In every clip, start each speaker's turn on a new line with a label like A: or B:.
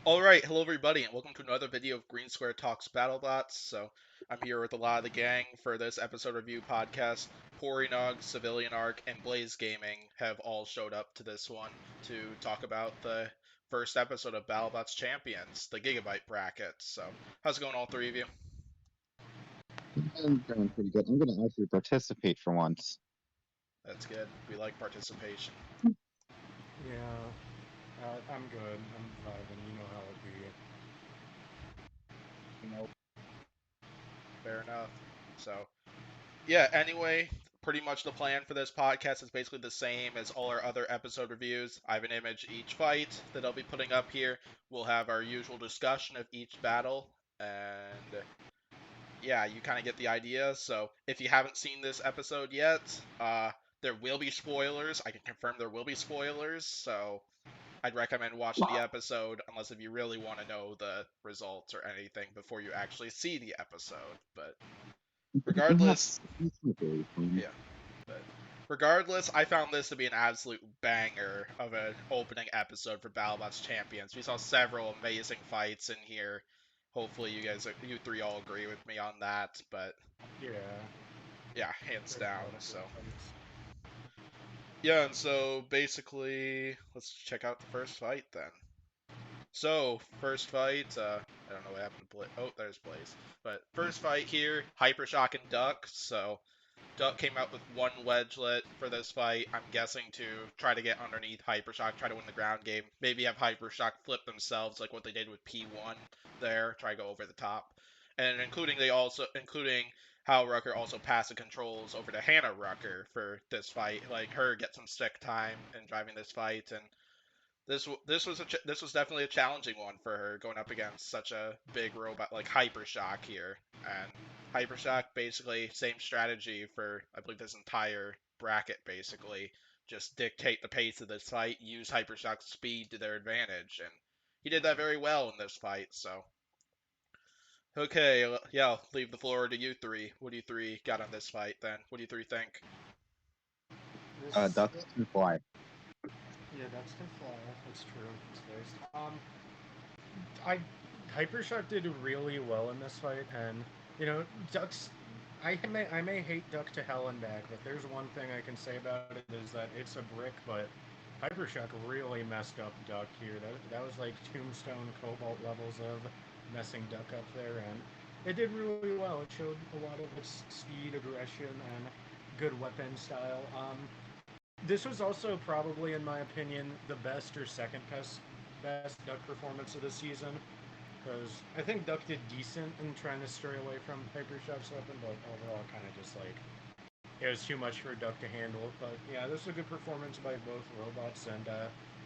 A: Alright, hello everybody, and welcome to another video of Green Square Talks Battlebots. So, I'm here with a lot of the gang for this episode review podcast. Pory Nog, Civilian Arc, and Blaze Gaming have all showed up to this one to talk about the first episode of Battlebots Champions, the Gigabyte bracket. So, how's it going, all three of you?
B: I'm doing pretty good. I'm going to actually participate for once.
A: That's good. We like participation.
C: Yeah, I'm good. I'm vibing. You know how it be.
A: Fair enough. So, yeah, anyway, pretty much the plan for this podcast is basically the same as all our other episode reviews. I have an image each fight that I'll be putting up here. We'll have our usual discussion of each battle, and yeah, you kind of get the idea. So if you haven't seen this episode yet, there will be spoilers. I can confirm there will be spoilers, so I'd recommend watching the episode unless if you really want to know the results or anything before you actually see the episode. But regardless, yeah. But regardless, I found this to be an absolute banger of an opening episode for Battlebots Champions. We saw several amazing fights in here. Hopefully, you three all agree with me on that. But
C: Yeah,
A: yeah, hands
C: there's a
A: down.
C: lot of
A: So
C: good fights.
A: yeah, and so basically, let's check out the first fight then. So, first fight, I don't know what happened to Blaze. Oh, there's Blaze. But first fight here, Hypershock and Duck. So, Duck came out with one wedgelet for this fight. I'm guessing to try to get underneath Hypershock, try to win the ground game. Maybe have Hypershock flip themselves like what they did with P1 there, try to go over the top. And including how Rucker also passed the controls over to Hannah Rucker for this fight, like her get some stick time in driving this fight, and this was definitely a challenging one for her going up against such a big robot like Hypershock here. And Hypershock basically same strategy for I believe this entire bracket basically just dictate the pace of this fight, use Hypershock's speed to their advantage, and he did that very well in this fight. So okay, yeah, I'll leave the floor to you three. What do you three got on this fight then? What do you three think?
C: This,
B: Ducks can fly.
C: yeah, that's can fly. That's true. It's based. I Hypershock did really well in this fight, and you know, Duck's. I may hate Duck to hell and back, but there's one thing I can say about it is that it's a brick, but Hypershock really messed up Duck here. That was like Tombstone Cobalt levels of messing Duck up there, and it did really well. It showed a lot of its speed, aggression, and good weapon style. This was also probably, in my opinion, the best or second best Duck performance of the season. Because I think Duck did decent in trying to stray away from Hypershock's weapon, but overall, kind of just like it was too much for Duck to handle. But yeah, this is a good performance by both robots, and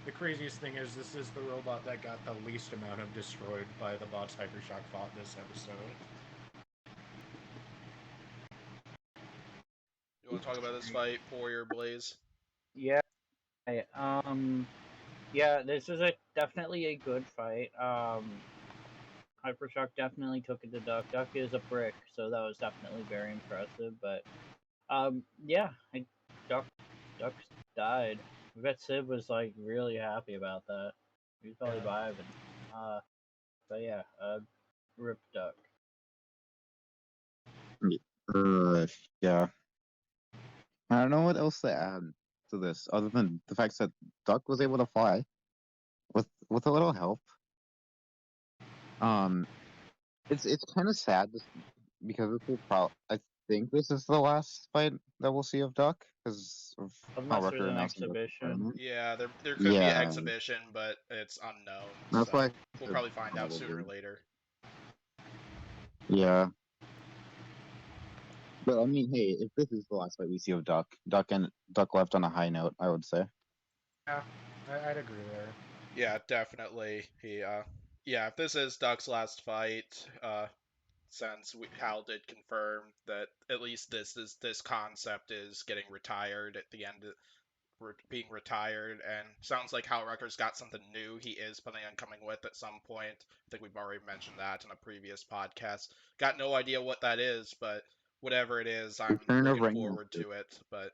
C: the craziest thing is this is the robot that got the least amount of destroyed by the bots Hypershock fought this episode.
A: You want to talk about this fight, Poirier Blaze?
D: Yeah, yeah, this is a definitely a good fight. Hypershock definitely took it to Duck. Duck is a brick, so that was definitely very impressive. But yeah, Duck Duck died. I bet Sid was like really happy about that. He was probably
C: Yeah.
D: vibing. Uh, but yeah, rip Duck.
B: Uh, yeah. I don't know what else to add to this other than the fact that Duck was able to fly with a little help. Um, it's kind of sad because this is I think this is the last fight that we'll see of Duck because of how
D: Unless there's
B: Rucker
D: an
B: announced the
D: exhibition.
B: tournament.
A: Yeah, there could be an
B: Yeah,
A: exhibition, but it's unknown,
B: that's
A: so
B: why I
A: we'll
B: said
A: probably find out sooner or
B: probably.
A: later.
B: Yeah. But I mean, hey, if this is the last fight we see of Duck left on a high note, I would say.
C: Yeah, I'd agree there.
A: Yeah, definitely. Yeah, if this is Duck's last fight, since Hal did confirm that at least this concept is getting retired at the end of being retired, and sounds like Hal Rucker's got something new he is planning on coming with at some point. I think we've already mentioned that in a previous podcast. Got no idea what that is, but whatever it is, I'm
B: Return of
A: looking
B: Rain
A: forward
B: Master.
A: to it. But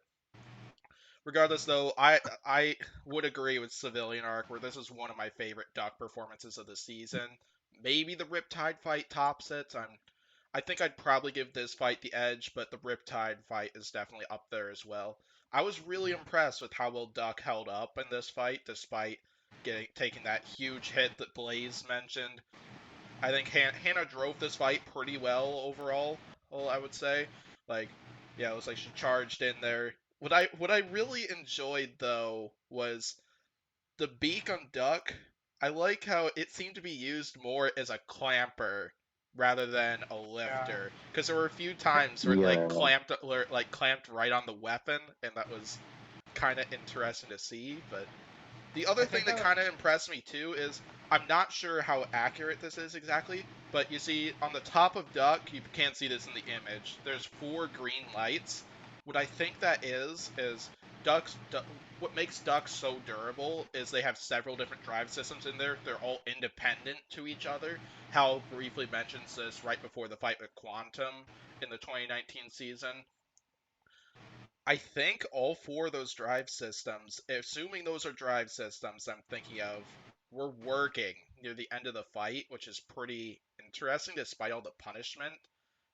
A: Regardless, though, I would agree with Civilian Arc, where this is one of my favorite Duck performances of the season. Maybe the Riptide fight tops it. I think I'd probably give this fight the edge, but the Riptide fight is definitely up there as well. I was really impressed with how well Duck held up in this fight, despite taking that huge hit that Blaze mentioned. I think Hannah drove this fight pretty well overall. Well, I would say, like, yeah, it was like she charged in there. What I really enjoyed though was the beak on Duck. I like how it seemed to be used more as a clamper rather than a lifter, because there were a few times where it
B: Yeah.
A: like clamped right on the weapon, and that was kind of interesting to see. But the other
C: I
A: thing
C: think
A: that kind of impressed me too is I'm not sure how accurate this is exactly, but you see on the top of Duck, you can't see this in the image, there's 4 green lights. What I think that is what makes Duck so durable is they have several different drive systems in there. They're all independent to each other. Hal briefly mentions this right before the fight with Quantum in the 2019 season. I think all 4 of those drive systems, assuming those are drive systems I'm thinking of, were working near the end of the fight, which is pretty interesting despite all the punishment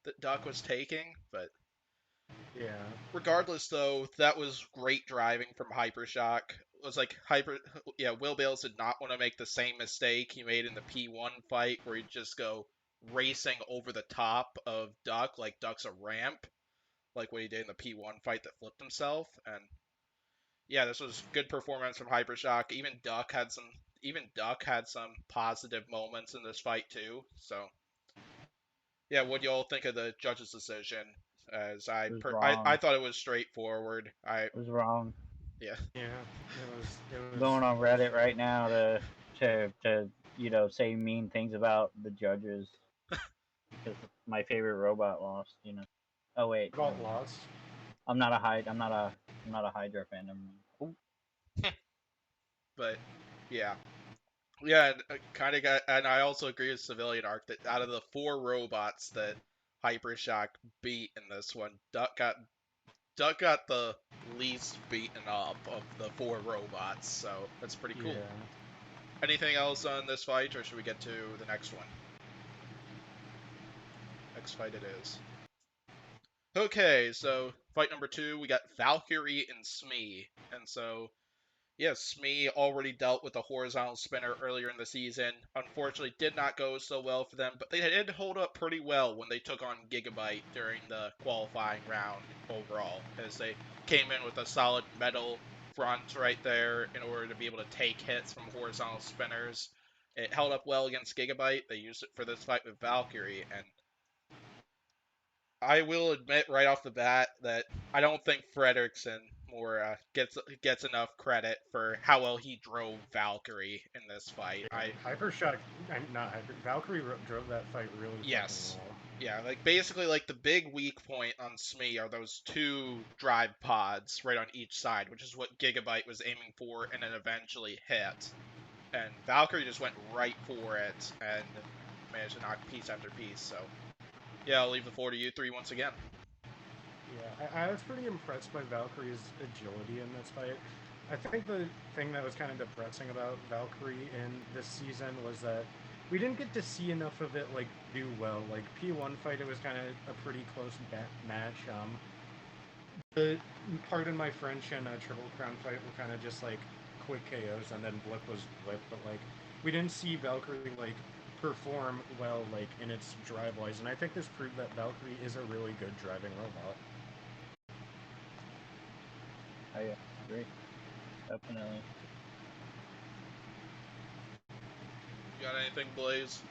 A: that Duck was taking. But
C: yeah.
A: regardless, though, that was great driving from Hypershock. It was like Will Bales did not want to make the same mistake he made in the P1 fight where he'd just go racing over the top of Duck like Duck's a ramp, like what he did in the P1 fight that flipped himself. And yeah, this was good performance from Hypershock. Even Duck had some positive moments in this fight too. So yeah, what do y'all think of the judge's decision? As
D: It was wrong.
A: I thought it was straightforward.
D: It was wrong.
A: Yeah.
C: Yeah, it was
D: Going on Reddit right now to say mean things about the judges because my favorite robot lost. Oh wait,
C: got lost.
D: I'm not a Hydra fan. Never mind.
A: But yeah. Yeah, and kind of got, and I also agree with Civilian Arc that out of the 4 robots that Hypershock beat in this one, Duck got the least beaten up of the 4 robots, so that's pretty cool.
C: Yeah.
A: Anything else on this fight, or should we get to the next one? Next fight it is. Okay, so fight number 2, we got Valkyrie and Smee. And so, yes, Smee already dealt with a horizontal spinner earlier in the season. Unfortunately, did not go so well for them, but they did hold up pretty well when they took on Gigabyte during the qualifying round overall, as they came in with a solid metal front right there in order to be able to take hits from horizontal spinners. It held up well against Gigabyte. They used it for this fight with Valkyrie, and I will admit right off the bat that I don't think Fredrickson more gets enough credit for how well he drove Valkyrie in this fight.
C: Yeah. Hypershock, not Hyper. Valkyrie drove that fight really
A: Yes.
C: fucking well.
A: Yeah, like basically like the big weak point on Smee are those 2 drive pods right on each side, which is what Gigabyte was aiming for and then eventually hit. And Valkyrie just went right for it and managed to knock piece after piece. So yeah, I'll leave the floor to you 3 once again.
C: Yeah, I was pretty impressed by Valkyrie's agility in this fight. I think the thing that was kind of depressing about Valkyrie in this season was that we didn't get to see enough of it like do well. Like P1 fight, it was kind of a pretty close match. The Pardon My French and Triple Crown fight were kind of just like quick KOs, and then Blip was Blip. But like we didn't see Valkyrie like perform well like in its drive wise, and I think this proved that Valkyrie is a really good driving robot.
D: I agree. Definitely.
A: You got anything, Blaze?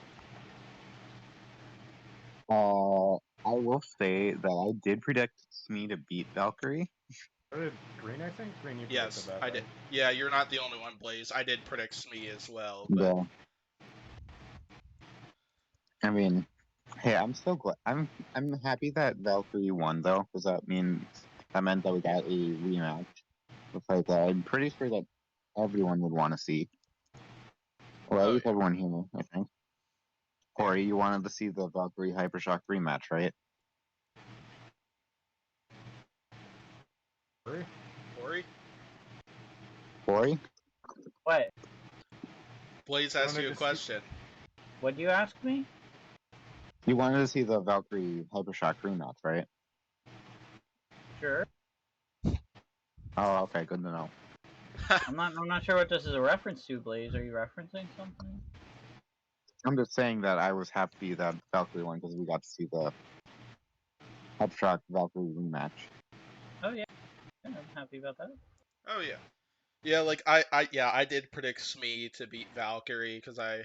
B: I will say that I did predict Smee to beat Valkyrie.
C: Green, I think? Green, you
A: Yes,
C: predicted that,
A: I did.
C: right?
A: Yeah, you're not the only one, Blaze. I did predict Smee as well, but
B: Yeah. I mean, hey, I'm so glad. I'm happy that Valkyrie won though, because that meant that we got a rematch. A fight that I'm pretty sure that everyone would want to see, or at
A: oh
B: least
A: yeah.
B: everyone here, I think. Pory, you wanted to see the Valkyrie Hypershock rematch, right?
C: Corey?
A: Pory?
B: Pory?
D: What?
A: Blaze
C: You
A: asked
C: wanted
A: you a
C: to see-
A: question.
D: What'd you ask me?
B: You wanted to see the Valkyrie Hypershock rematch, right?
D: Sure.
B: Oh, okay, good to know.
D: I'm not sure what this is a reference to, Blaze. Are you referencing something?
B: I'm just saying that I was happy that Valkyrie won because we got to see the Hypershock Valkyrie rematch.
D: Oh yeah. Yeah, I'm happy about that.
A: Oh yeah. Yeah, like I did predict Smee to beat Valkyrie because I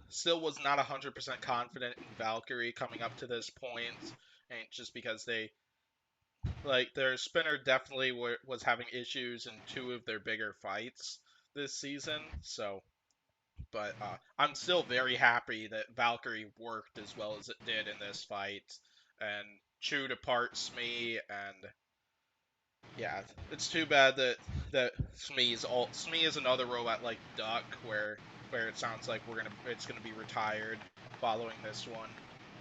A: still was not 100% confident in Valkyrie coming up to this point, and just because their spinner definitely was having issues in two of their bigger fights this season. So, but I'm still very happy that Valkyrie worked as well as it did in this fight and chewed apart Smee. And yeah, it's too bad that Smee is another robot like Duck where it sounds like it's gonna be retired following this one,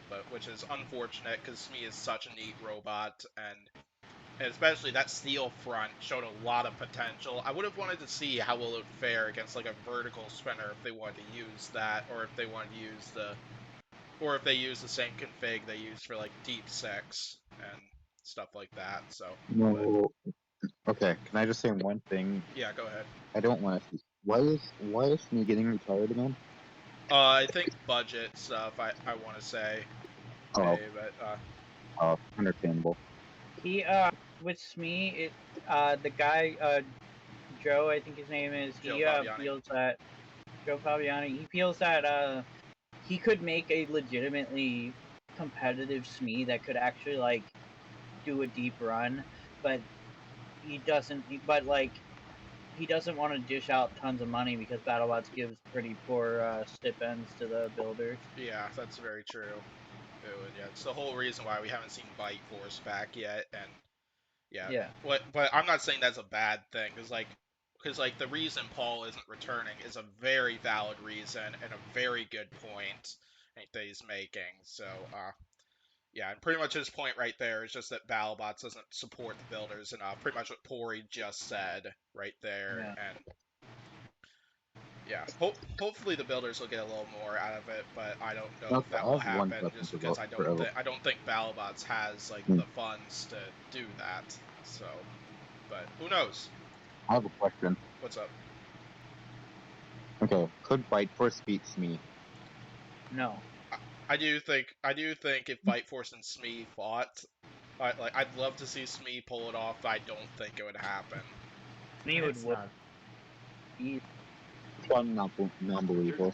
A: but which is unfortunate because Smee is such a neat robot, and especially that steel front showed a lot of potential. I would have wanted to see how will it fare against like a vertical spinner if they wanted to use that, or if they wanted to use the same config they use for like Deep Six and stuff like that. So, but,
B: No. Okay, can I just say one thing?
A: yeah, go ahead.
B: I don't want to see. Why is me getting retired again?
A: I think budget stuff. I want to say,
B: Oh,
A: but
B: understandable.
D: He with Smee, the guy Joe, I think his name is.
A: Joe
D: He
A: Fabiani.
D: feels that Joe Fabiani. He feels that he could make a legitimately competitive Smee that could actually like do a deep run, but he doesn't. But like he doesn't want to dish out tons of money because BattleBots gives pretty poor stipends to the builders.
A: Yeah, that's very true. Yeah, it's the whole reason why we haven't seen Bite Force back yet, and yeah. But I'm not saying that's a bad thing, because the reason Paul isn't returning is a very valid reason and a very good point that he's making. So, yeah, and pretty much his point right there is just that BattleBots doesn't support the builders enough. Pretty much what Pory just said right there,
D: Yeah.
A: and yeah, hopefully the builders will get a little more out of it, but I don't know if
B: Okay,
A: that
B: I
A: will
B: have one
A: happen
B: question
A: just
B: for
A: because
B: Vote.
A: I don't think BattleBots has like
B: Hmm.
A: the funds to do that. So, but who knows?
B: I have a question.
A: What's up?
B: Okay, could Bite Force beat me?
D: No.
A: I do think if Fight Force and Smee fought, I'd love to see Smee pull it off, but I don't think it would happen.
D: Smee would
C: It's
D: whoop.
C: not.
B: Non-believable.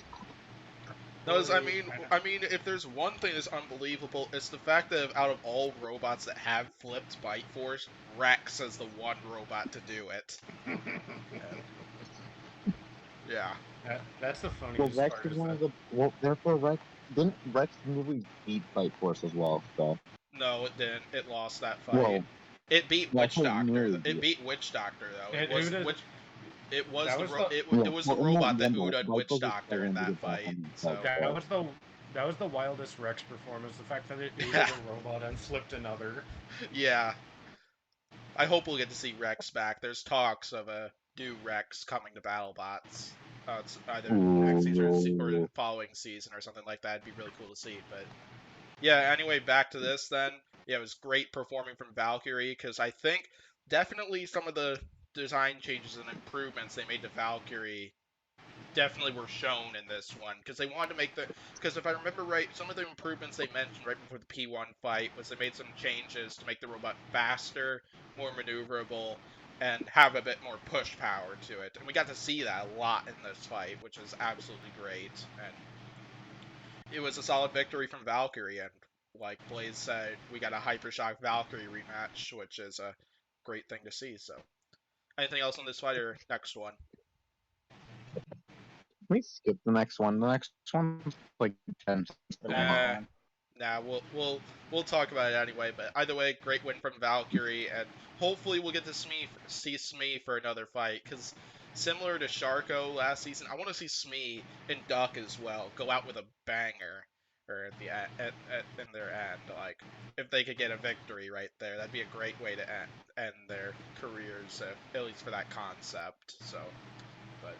A: No,
C: Pory-
A: I mean, if there's one thing that's unbelievable, it's the fact that out of all robots that have flipped Bite Force, Rex is the one robot to do it. Yeah.
C: That's the
B: Well,
C: funniest
B: Rex
C: part
B: is
C: is
B: one
C: that
B: of the. Well, therefore, didn't Rex movie beat Bite Force as well? So.
A: No, it didn't. It lost that fight.
B: Well,
A: It beat
B: well, I
A: Witch
B: think
A: Doctor.
B: nearly
A: It
B: beat.
A: beat Witch Doctor though.
C: And who did-
A: It was
C: that
A: the
C: was
A: ro-
C: the
A: it was the
B: in that
A: robot that
B: one,
A: Uda'd
B: Bite
A: Witch
B: Force was
A: Doctor in
B: struggling to
A: that
B: get back
A: fight.
B: on the
A: So
C: that was the wildest Rex performance. The fact that it ate
A: Yeah.
C: a robot and flipped another.
A: yeah, I hope we'll get to see Rex back. There's talks of a new Rex coming to BattleBots. It's either next season or the following season or something like that. It'd be really cool to see. But yeah, anyway, back to this then. Yeah, it was great performing from Valkyrie because I think definitely some of the design changes and improvements they made to Valkyrie definitely were shown in this one because they wanted to make because if I remember right, some of the improvements they mentioned right before the P1 fight was they made some changes to make the robot faster, more maneuverable, and have a bit more push power to it. And we got to see that a lot in this fight, which is absolutely great. And it was a solid victory from Valkyrie, and like Blaze said, we got a Hypershock Valkyrie rematch, which is a great thing to see. So, anything else on this fight or next one?
B: We skip the next one. The next one's like 10
D: The
B: seconds.
D: next
A: Nah,
D: one.
A: nah, we'll talk about it anyway. But either way, great win from Valkyrie, and hopefully we'll get to see Smee for another fight. Because similar to Sharko last season, I want to see Smee and Duck as well go out with a banger. or at the in their end. Like, if they could get a victory right there, that'd be a great way to end their careers, at least for that concept. So, but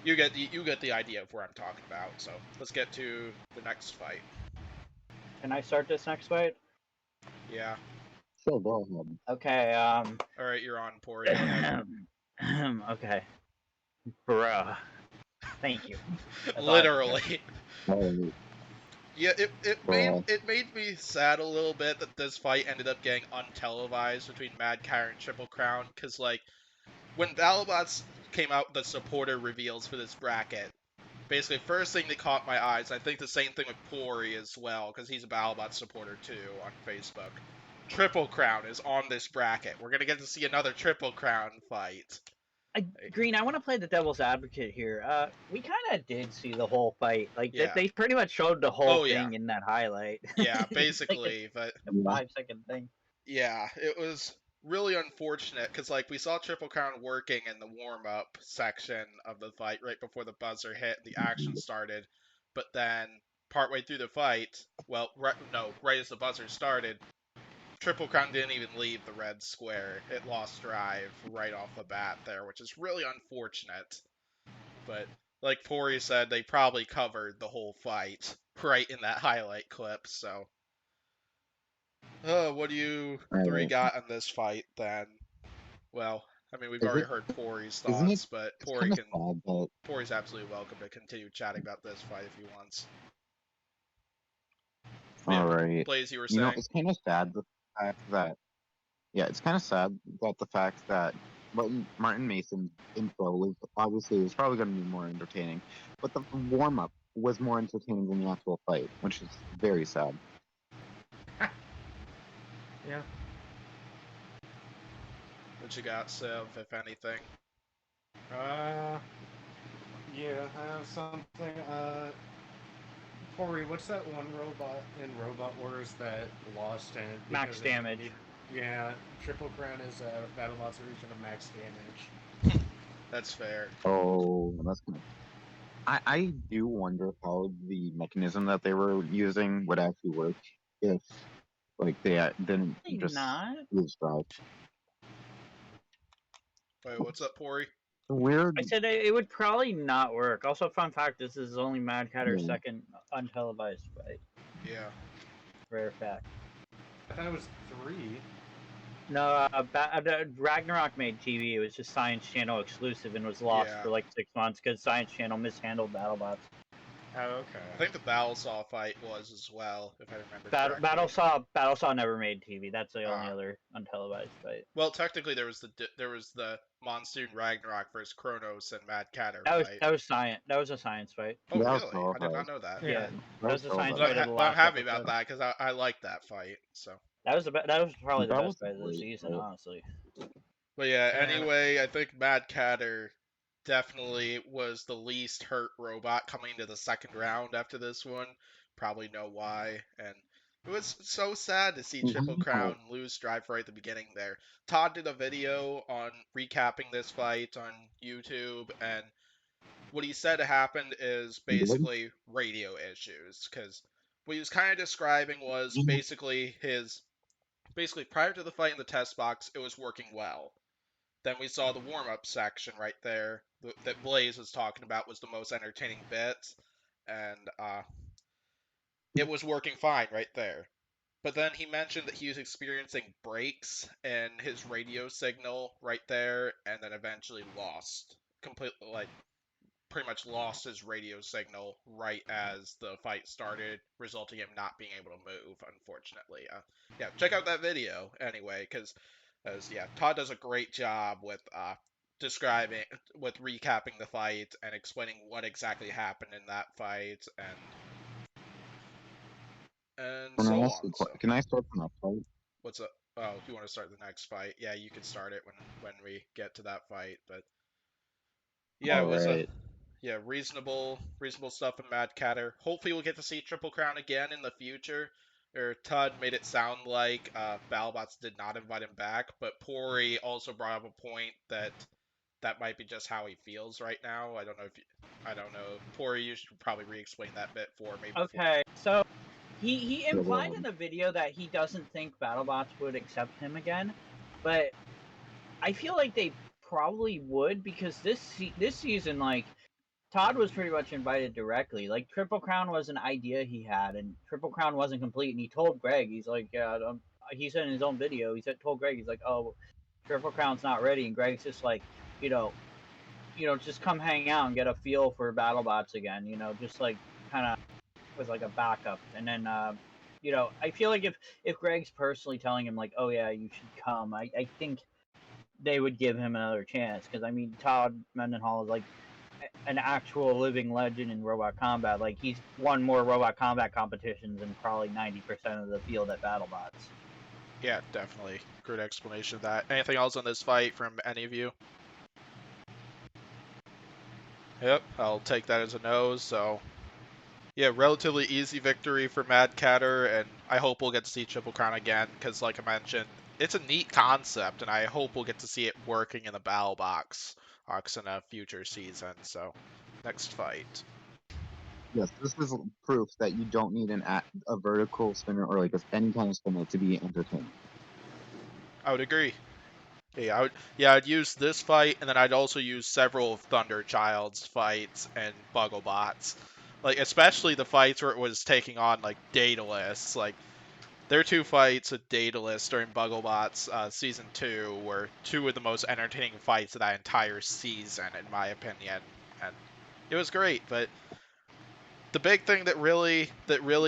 A: you get the idea of where I'm talking about. So let's get to the next fight.
D: Can I start this next fight?
A: Yeah.
B: Sure, go ahead.
D: Okay.
A: All right, you're on, Pory. Go ahead.
D: Okay. Bruh. Thank you. That's all I have to say.
A: Literally.
B: Alright,
A: Yeah, it
B: Well-
A: made me sad a little bit that this fight ended up getting untelevised between Mad Catter and Triple Crown, because like when Battlebots came out with the supporter reveals for this bracket, basically first thing that caught my eyes, I think the same thing with Pory as well, because he's a Battlebots supporter too on Facebook. Triple Crown is on this bracket. We're gonna get to see another Triple Crown fight.
D: Green, I want to play the devil's advocate here. We kind of did see the whole fight. Like,
A: Yeah.
D: they pretty much showed the whole
A: Oh, yeah.
D: thing in that highlight.
A: Yeah,
D: It's like
A: basically, but
D: a 5-second thing.
A: yeah, it was really unfortunate because like we saw Triple Crown working in the warm up section of the fight right before the buzzer hit, the action started, but then partway through the fight, well, right as the buzzer started, Triple Crown didn't even leave the red square. It lost drive right off the bat there, which is really unfortunate. But like Pory said, they probably covered the whole fight right in that highlight clip, so. What do you three
B: Alright.
A: got on this fight then? Well, I mean, we've
B: Is
A: already
B: it-
A: heard Pory's
B: isn't
A: thoughts, but
B: It's
A: Pory
B: kind of
A: can.
B: sad that
A: Pory's absolutely welcome to continue chatting about this fight if he wants. Yeah,
B: alright.
A: Blaze, you were
B: You know,
A: saying?
B: it's kind of sad the fact that it's kind of sad that the fact that Martin Mason's intro was probably going to be more entertaining, but the warm up was more entertaining than the actual fight, which is very sad.
C: Yeah.
A: What you got, Civ, if anything?
C: Yeah, I have something. Pory, what's that one robot in Robot Wars that lost and
D: Max damage.
C: Yeah, Triple Crown is Battlebot's version of max damage.
A: That's fair.
B: Oh, that's kind of. I do wonder how the mechanism that they were using would actually work if, like, they didn't
D: Probably
B: just
D: not.
B: lose drive.
A: Wait, what's up, Pory?
B: Weird.
D: I said it would probably not work. Also, fun fact: this is only Mad Catter's
B: Yeah.
D: second untelevised fight.
A: Yeah.
D: Rare fact.
C: I thought it was 3.
D: No, Ragnarok made TV. It was just Science Channel exclusive and was lost
A: Yeah.
D: for like 6 months because Science Channel mishandled BattleBots.
C: Oh, okay.
A: I think the Battlesaw fight was as well, if I remember correctly.
D: Battlesaw never made TV. That's the only
A: Ah.
D: other untelevised fight.
A: Well, technically, there was the Monsoon Ragnarok versus Kronos and Mad Catter
D: That was
A: fight.
D: That was a science fight.
A: Oh,
B: That was
A: really?
B: all
A: I did not
B: right.
A: know that.
D: Yeah, that was the science
A: But
D: fight of the
A: I'm
D: last
A: happy about
D: episode.
A: that because I liked that fight. So.
D: That was probably the
B: That
D: best
B: was
D: fight of the
B: great
D: season,
B: fight.
D: honestly.
A: But yeah,
C: Yeah.
A: anyway, I think Mad Catter definitely was the least hurt robot coming into the second round after this one. Probably know why. And it was so sad to see Triple Crown lose drive right at the beginning there. Todd did a video on recapping this fight on YouTube, and what he said happened is basically radio issues, because what he was kind of describing was basically prior to the fight in the test box, it was working well. Then we saw the warm-up section right there that Blaze was talking about was the most entertaining bit, and it was working fine right there. But then he mentioned that he was experiencing breaks in his radio signal right there, and then eventually pretty much lost his radio signal right as the fight started, resulting in him not being able to move, unfortunately. Yeah, check out that video anyway, because Todd does a great job with recapping the fight and explaining what exactly happened in that fight and so on. So.
B: Can I start the next fight?
A: What's up? Oh, you want to start the next fight? Yeah, you can start it when we get to that fight. But yeah, it was reasonable stuff in Mad Catter. Hopefully, we'll get to see Triple Crown again in the future. Or Todd made it sound like Battlebots did not invite him back, but Pory also brought up a point that that might be just how he feels right now. I don't know. Pory, you should probably re-explain that bit for me.
D: Okay, so he implied in the video that he doesn't think BattleBots would accept him again, but I feel like they probably would, because this season, like, Todd was pretty much invited directly. Like, Triple Crown was an idea he had, and Triple Crown wasn't complete. And he told Greg, he's like, yeah, he said in his own video, told Greg, he's like, oh, Triple Crown's not ready. And Greg's just like, you know, just come hang out and get a feel for BattleBots again. Just like kind of was like a backup. And then, I feel like if Greg's personally telling him like, oh yeah, you should come, I think they would give him another chance. Because I mean, Todd Mendenhall is like an actual living legend in robot combat. Like, he's won more robot combat competitions than probably 90% of the field at BattleBots.
A: Yeah, definitely. Good explanation of that. Anything else on this fight from any of you? Yep, I'll take that as a no. So, yeah, relatively easy victory for Mad Catter, and I hope we'll get to see Triple Crown again, because like I mentioned, it's a neat concept, and I hope we'll get to see it working in the Battle Box in a future season. So, next fight.
B: Yes, this is proof that you don't need a vertical spinner or like any kind of spinner to be entertaining.
A: I would agree. I'd use this fight, and then I'd also use several of Thunderchild's fights and Bugglebots. Like, especially the fights where it was taking on, like, Daedalus. Like, their two fights with Daedalus during Bugglebots Season 2 were two of the most entertaining fights of that entire season, in my opinion. And it was great, but the big thing that really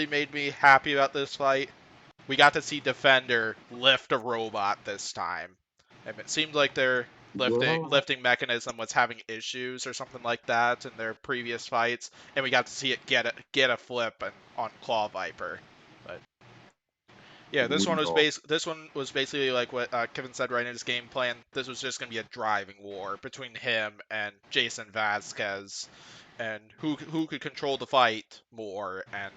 A: made me happy about this fight, we got to see Defender lift a robot this time. And it seemed like their lifting mechanism was having issues or something like that in their previous fights, and we got to see it get a flip on Claw Viper. But yeah, this one was basically like what Kevin said right in his game plan. This was just gonna be a driving war between him and Jason Vasquez, and who could control the fight more. And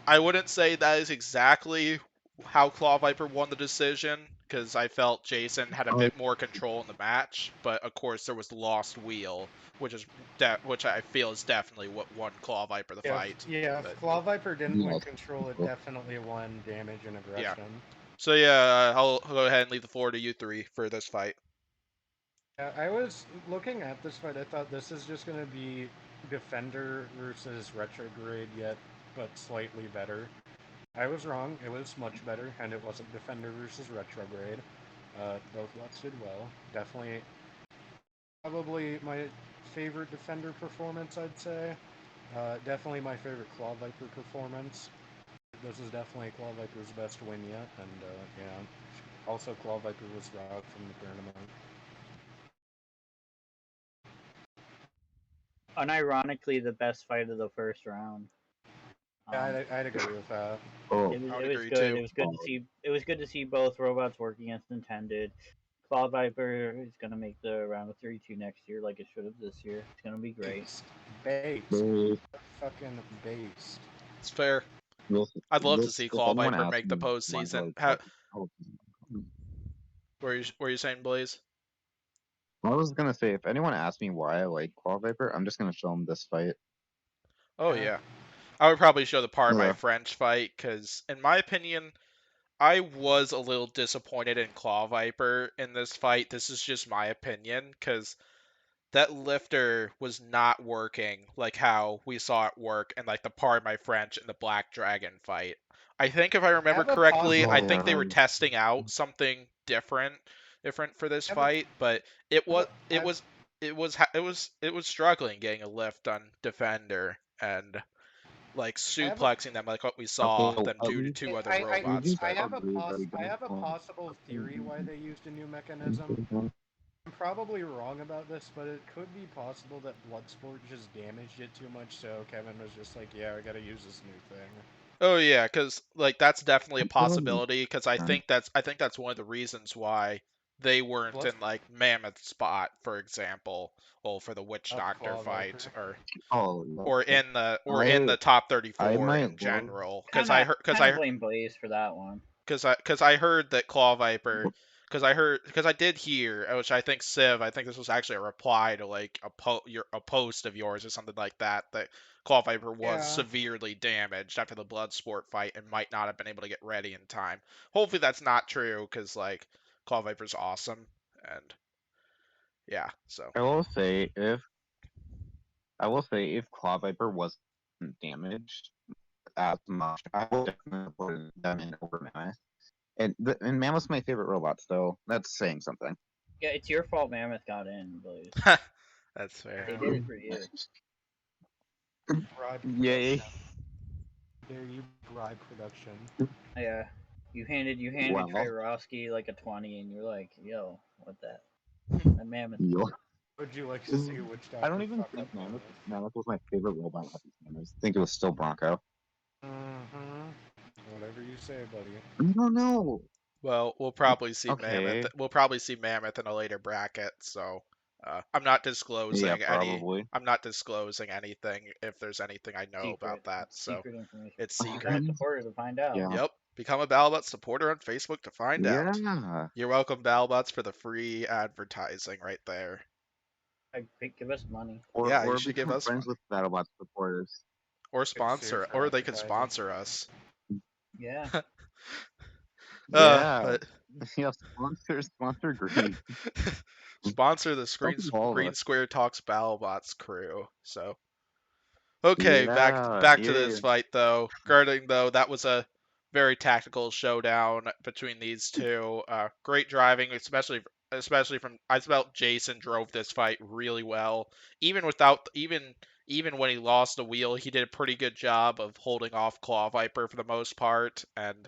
A: I wouldn't say that is exactly how Claw Viper won the decision, because I felt Jason had a bit more control in the match. But of course, there was the lost wheel, which I feel is definitely what won Claw Viper the fight.
C: Yeah,
A: but,
C: if Claw Viper didn't win control, it definitely won damage and aggression.
A: Yeah. So yeah, I'll go ahead and leave the floor to you three for this fight.
C: Yeah, I was looking at this fight. I thought this is just going to be Defender versus Retrograde, but slightly better. I was wrong. It was much better, and it wasn't Defender versus Retrograde. Both lots did well. Definitely, probably my favorite Defender performance, I'd say. Definitely my favorite Claw Viper performance. This is definitely Claw Viper's best win yet, and yeah. Also, Claw Viper was robbed from the tournament.
D: Unironically, the best fight of the first round.
C: Yeah, I'd agree with that.
D: It was good. Too. It was good to see. It was good to see both robots work against Intended. Claw Viper is gonna make the round of 32 next year, like it should have this year. It's gonna be great.
C: Based. Fucking based.
A: It's fair. I'd love to see Claw Viper make the postseason. What were you saying, Blaze?
B: I was gonna say, if anyone asks me why I like Claw Viper, I'm just gonna show them this fight.
A: Oh yeah. I would probably show the Part of My French fight, because in my opinion, I was a little disappointed in Claw Viper in this fight. This is just my opinion, because that lifter was not working like how we saw it work in like the Part of My French and the Black Dragon fight. I think if I remember correctly, I think they were testing out something different for this fight, but it was struggling getting a lift on Defender and like suplexing them like what we saw them do to two other robots.
C: I have a possible theory why they used a new mechanism. I'm probably wrong about this, but it could be possible that Bloodsport just damaged it too much, so Kevin was just like, yeah, I gotta use this new thing.
A: Oh yeah, because like that's definitely a possibility, because I think that's one of the reasons why they weren't in like Mammoth Spot, for example, well, for the Witch Doctor fight, or in the top 34 in general. Because I heard
D: blame Blaze for that one.
A: Because I heard that Claw Viper because I did hear, which I think Civ, I think this was actually a reply to like a post of yours or something like that, that Claw Viper was
C: Yeah.
A: severely damaged after the Bloodsport fight and might not have been able to get ready in time. Hopefully that's not true, because like Claw Viper's awesome, and yeah, so.
B: I will say if Claw Viper wasn't damaged as much, I would definitely put them in over Mammoth. And Mammoth's my favorite robot, so that's saying something.
D: Yeah, it's your fault Mammoth got in, Blaze.
A: That's fair.
D: They did it for you.
C: Bribe
B: Yay.
C: production. There you bribe production.
D: Yeah. You handed
B: Wow.
D: Trey Roski like a 20 and you're like, yo, what that? That Mammoth.
B: Yo.
C: Would you like to see which doctor
B: I don't even
C: fuck
B: think
C: up Mammoth?
B: Mammoth was my favorite robot at the time. I think it was still Bronco.
C: Whatever you say, buddy.
B: I don't know.
A: Well, we'll probably see
B: Okay.
A: Mammoth. We'll probably see Mammoth in a later bracket, so I'm not disclosing
B: Yeah,
A: any.
B: probably.
A: I'm not disclosing anything if there's anything I know about that. So
D: Secret information.
A: it's
D: Become a
A: secret.
D: supporter to find out.
B: Yeah.
A: Yep. Become a Battlebots supporter on Facebook to find out.
B: Yeah.
A: You're welcome, Battlebots, for the free advertising right there.
D: Give us money.
A: Yeah, you
B: Or
A: should give
B: become
A: us
B: friends
A: money.
B: with BattleBots supporters.
A: Or sponsor,
C: serve
A: or they could
C: advertising.
A: sponsor us.
D: Yeah.
B: Yeah.
A: But
B: Yeah, sponsor Green.
A: sponsor the
B: Sponsor all of
A: Green
B: us.
A: Square Talks Battlebots crew. So okay, back to this
B: Yeah.
A: fight though. Regarding though, that was a very tactical showdown between these two. Great driving, especially from I felt Jason drove this fight really well. Even when he lost the wheel, he did a pretty good job of holding off Claw Viper for the most part. And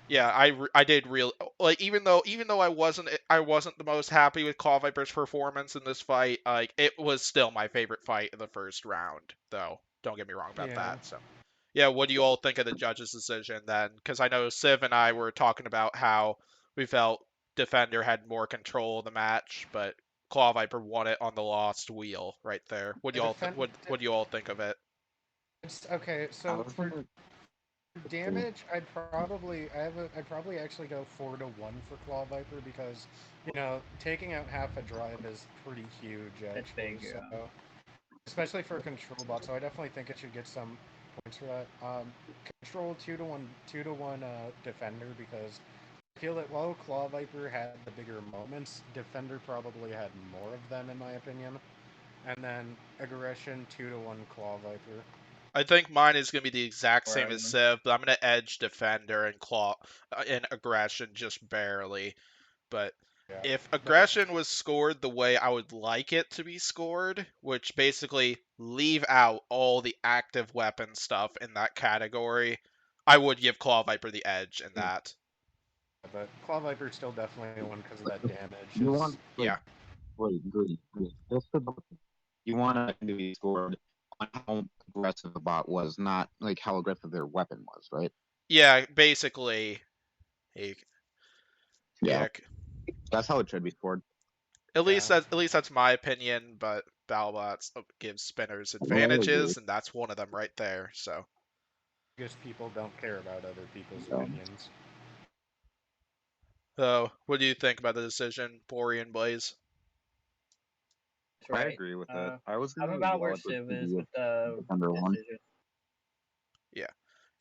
A: yeah, I did real like even though I wasn't the most happy with Claw Viper's performance in this fight, like it was still my favorite fight of the first round, though. Don't get me wrong about
C: Yeah.
A: that. So, yeah, what do you all think of the judges' decision then? Because I know Civ and I were talking about how we felt Defender had more control of the match, but Claw Viper won it on the lost wheel right there. What do you all what do you all think of it?
C: Okay, so for damage, I'd probably actually go 4-1 for Claw Viper because taking out half a drive is pretty huge
D: That's
C: actually.
D: big, yeah.
C: So especially for a control bot, so I definitely think it should get some points for that. Control 2-1 defender because I feel that while Claw Viper had the bigger moments, defender probably had more of them in my opinion. And then aggression 2-1 Claw Viper.
A: I think mine is going to be the exact same
D: Right.
A: as Civ, but I'm going to edge Defender and Claw in aggression just barely. But
C: Yeah.
A: if aggression was scored the way I would like it to be scored, which basically leave out all the active weapon stuff in that category, I would give Claw Viper the edge in that.
C: But Claw Viper still definitely won because of that damage.
B: You want
A: Yeah.
B: Wait, good. Just about you want to be scored on how aggressive the bot was, not like how aggressive their weapon was, right?
A: Yeah, basically.
B: Yeah. That's how it should be scored.
A: At least that's my opinion, but Battlebots gives spinners advantages, and that's one of them right there. So
C: because people don't care about other people's opinions.
A: So, what do you think about the decision, Pory and Blaze?
D: Right.
B: I agree with that. I was
D: I'm about where Civ is with the decision.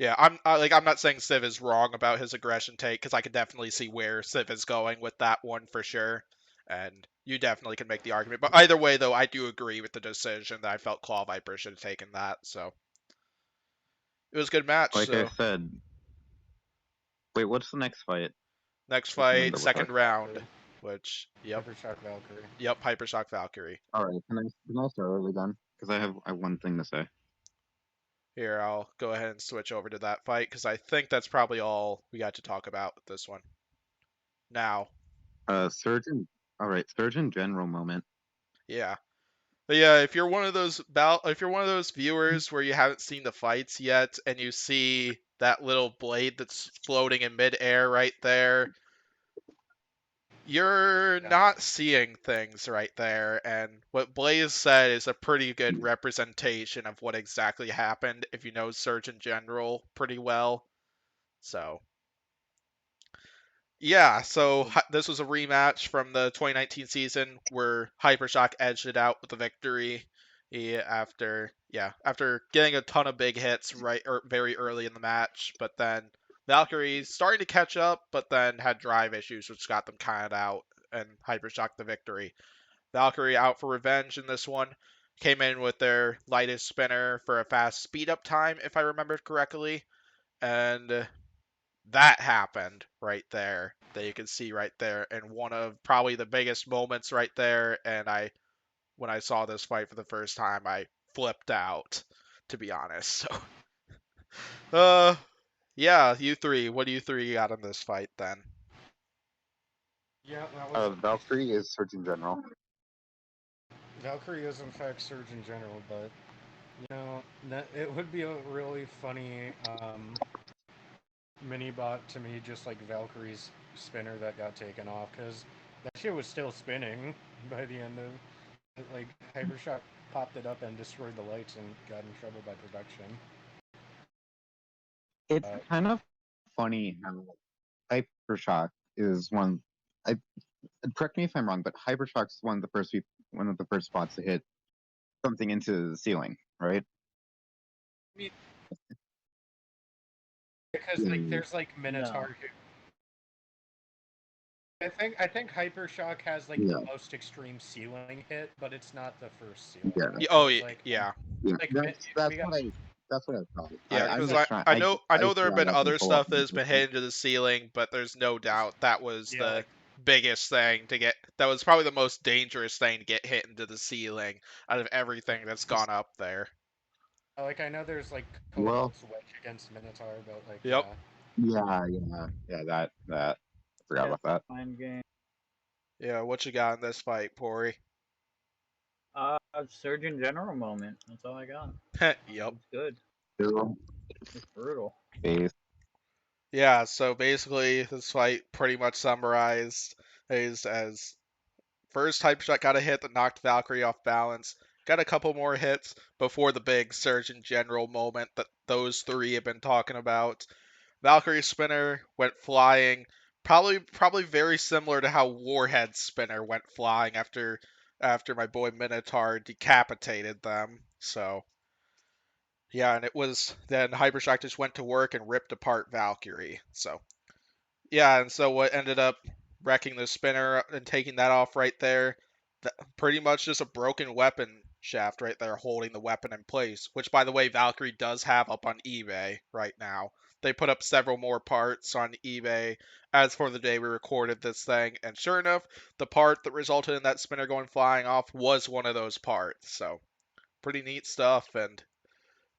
A: Yeah. I'm not saying Civ is wrong about his aggression take, because I could definitely see where Civ is going with that one for sure, and you definitely can make the argument. But either way, though, I do agree with the decision that I felt Claw Viper should have taken that. So it was a good match.
B: Like I said. Wait, what's the next fight?
A: Next fight, second round. Which, yep.
C: Hypershock Valkyrie.
A: Yep, Hypershock Valkyrie.
B: Alright, can I start early then? Because I have one thing to say.
A: Here, I'll go ahead and switch over to that fight, because I think that's probably all we got to talk about with this one. Now.
B: Surgeon General moment.
A: Yeah. But yeah, if you're one of those viewers where you haven't seen the fights yet, and you see that little blade that's floating in midair right there, you're not seeing things right there. And what Blaze said is a pretty good representation of what exactly happened if you know Surgeon General pretty well. So Yeah, so this was a rematch from the 2019 season where Hypershock edged it out with the victory. After getting a ton of big hits very early in the match, but then Valkyrie starting to catch up, but then had drive issues which got them counted out, and Hypershock the victory. Valkyrie out for revenge in this one. Came in with their lightest spinner for a fast speed up time, if I remembered correctly, and that happened right there that you can see right there, and one of probably the biggest moments right there. And when I saw this fight for the first time, I flipped out, to be honest. So yeah, you three, what do you three got in this fight then?
C: Yeah, that was
B: Valkyrie is Surgeon General.
C: Valkyrie is in fact Surgeon General, but it would be a really funny mini bot to me, just like Valkyrie's spinner that got taken off, because that shit was still spinning by the end of like Hypershock popped it up and destroyed the lights and got in trouble by production.
B: It's kind of funny how Hypershock is one. I correct me if I'm wrong, but Hypershock's one of the first spots to hit something into the ceiling, right?
C: I mean, because like there's like Minotaur.
D: No.
C: I think Hypershock has like the most extreme ceiling hit, but it's not the first ceiling.
B: Yeah.
C: Hit.
A: Oh
C: Like,
A: yeah.
C: Like,
B: That's what I thought.
A: Yeah,
B: I'm
A: because
B: just trying.
A: I know there have
B: brought
A: been
B: up and
A: other
B: pull up
A: stuff that has been hit into the ceiling, but there's no doubt that was
C: yeah,
A: the
C: like,
A: biggest thing to get. That was probably the most dangerous thing to get hit into the ceiling out of everything that's gone up there.
C: like I know there's like
B: Well,
C: Kobol's Wedge against Minotaur, but like
A: Yep.
B: yeah. That I forgot about that.
D: Fine game.
A: Yeah, what you got in this fight, Pory?
D: Surgeon General moment. That's all I got.
A: Yep.
D: It's good.
B: Zero
D: It's brutal.
B: base.
A: Yeah, so basically this fight pretty much summarized is as first Hypershock got a hit that knocked Valkyrie off balance, got a couple more hits before the big Surgeon General moment that those three have been talking about. Valkyrie spinner went flying, probably very similar to how Warhead's spinner went flying after my boy Minotaur decapitated them. So yeah, and it was then Hypershock just went to work and ripped apart Valkyrie. So yeah, and so what ended up wrecking the spinner and taking that off right there, pretty much just a broken weapon shaft right there holding the weapon in place, which by the way Valkyrie does have up on eBay right now. They put up several more parts on eBay as for the day we recorded this thing, and sure enough, the part that resulted in that spinner going flying off was one of those parts. So pretty neat stuff, and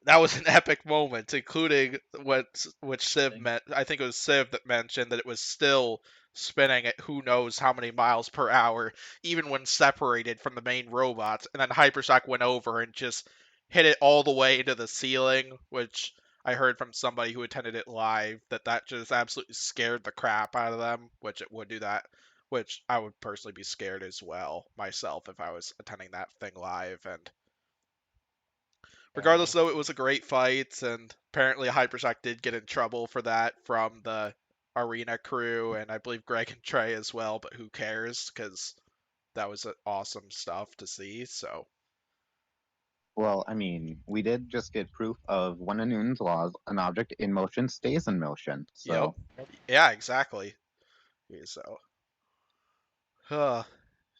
A: that was an epic moment, including which Civ meant. I think it was Civ that mentioned that it was still spinning at who knows how many miles per hour, even when separated from the main robots. And then Hypershock went over and just hit it all the way into the ceiling, which I heard from somebody who attended it live that just absolutely scared the crap out of them, which it would do that. Which I would personally be scared as well myself if I was attending that thing live, and regardless, though, it was a great fight, and apparently Hypershock did get in trouble for that from the arena crew, and I believe Greg and Trey as well, but who cares, because that was awesome stuff to see, so.
B: Well, I mean, we did just get proof of one of Newton's laws: an object in motion stays in motion.
A: Yep.
B: So,
A: Yeah, exactly. Yeah, so.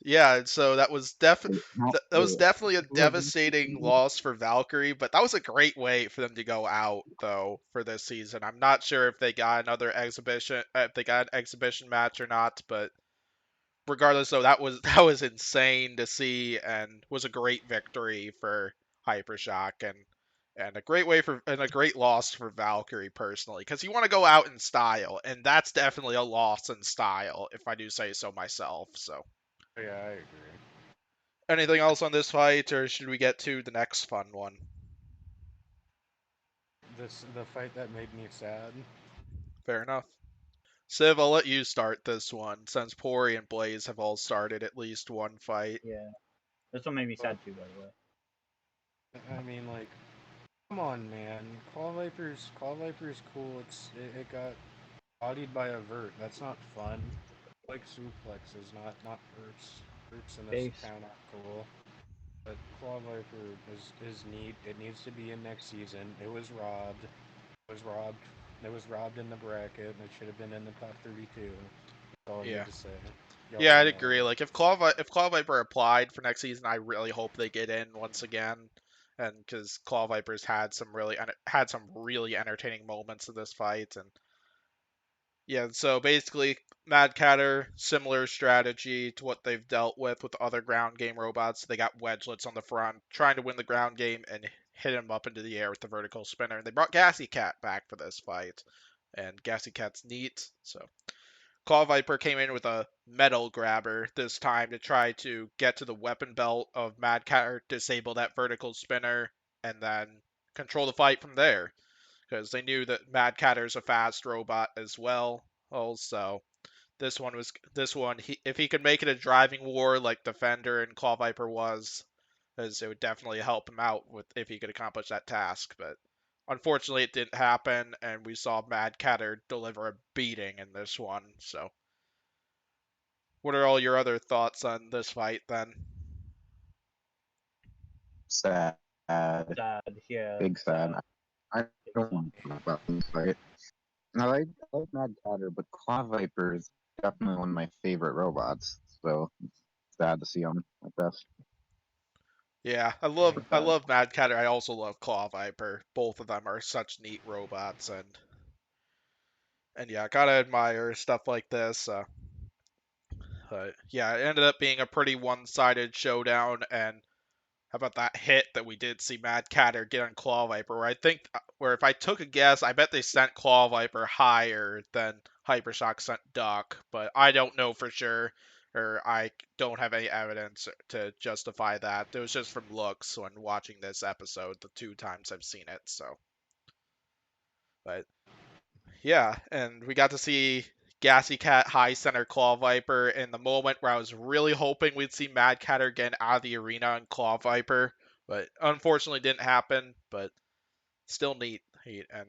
A: Yeah, and so that was definitely a devastating loss for Valkyrie, but that was a great way for them to go out though for this season. I'm not sure if they got if they got an exhibition match or not, but regardless though, that was insane to see and was a great victory for Hypershock, and a great loss for Valkyrie personally, because you want to go out in style, and that's definitely a loss in style if I do say so myself. So.
C: yeah, I agree.
A: Anything else on this fight, or should we get to the next fun one?
C: The fight that made me sad.
A: Fair enough. Civ, I'll let you start this one, since Pory and Blaze have all started at least one fight.
D: Yeah. This one made me sad too, by the way.
C: I mean, like, come on, man. Call Viper's cool. It got bodied by a vert. That's not fun. Like suplexes, not verts. Verts in this
D: Base.
C: town are cool. But Claw Viper is neat. It needs to be in next season. It was robbed. It was robbed. It was robbed in the bracket, and it should have been in the top 32. That's all I
A: Yeah.
C: need to say. Y'all
A: Yeah, I'd
C: know
A: agree.
C: it.
A: Like if Claw Viper applied for next season, I really hope they get in once again, and because Claw Vipers had some really entertaining moments in this fight, and yeah, so basically Mad Catter similar strategy to what they've dealt with other ground game robots. They got wedgelets on the front, trying to win the ground game and hit him up into the air with the vertical spinner. And they brought Gassy Cat back for this fight, and Gassy Cat's neat, so. Claw Viper came in with a metal grabber this time to try to get to the weapon belt of Mad Catter, disable that vertical spinner, and then control the fight from there. Because they knew that Mad Catter's a fast robot as well. Also, if he could make it a driving war like Defender and Claw Viper was, because it would definitely help him out with if he could accomplish that task. But unfortunately, it didn't happen, and we saw Mad Catter deliver a beating in this one. So, what are all your other thoughts on this fight then?
B: Sad.
D: Sad. Yeah.
B: Big sad.
D: Sad.
B: I
D: Big
B: don't
D: sad.
B: want to talk about this fight. I like Mad Catter, but Claw Viper is definitely one of my favorite robots. So sad to see him like this.
A: Yeah,
D: Very
A: I
D: sad.
A: love Mad Catter. I also love Claw Viper. Both of them are such neat robots, and yeah, gotta admire stuff like this. But yeah, it ended up being a pretty one-sided showdown. And how about that hit that we did see Mad Catter get on Claw Viper? Where if I took a guess, I bet they sent Claw Viper higher than Hypershock sent Duck, but I don't know for sure, or I don't have any evidence to justify that. It was just from looks when watching this episode, the two times I've seen it. So, but yeah, and we got to see Gassy Cat high center Claw Viper in the moment where I was really hoping we'd see Mad Catter get out of the arena on Claw Viper, but unfortunately didn't happen. But still neat, and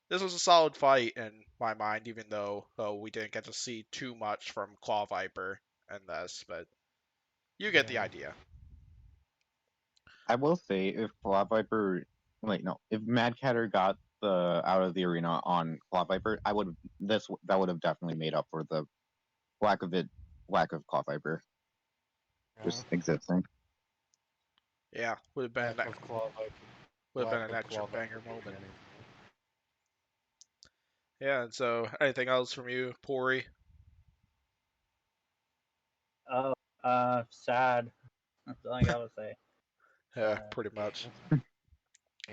A: this was a solid fight in my mind, even though we didn't get to see too much from Claw Viper in this. But you get the
C: Yeah.
A: idea.
B: I will say if Claw Viper, wait, no, if Mad Catter got the out of the arena on Claw Viper, that would have definitely made up for the lack of it, lack of Claw Viper
C: Yeah.
B: just existing.
A: Yeah,
C: Lack of Claw Viper.
A: would have been
C: Lack
A: an
C: of
A: extra
C: Claw
A: banger
C: Viper being
A: moment.
C: anything.
A: Yeah, and so anything else from you, Pory?
D: Oh, sad. That's all I gotta say.
A: Yeah,
D: Sad.
A: pretty much.
C: And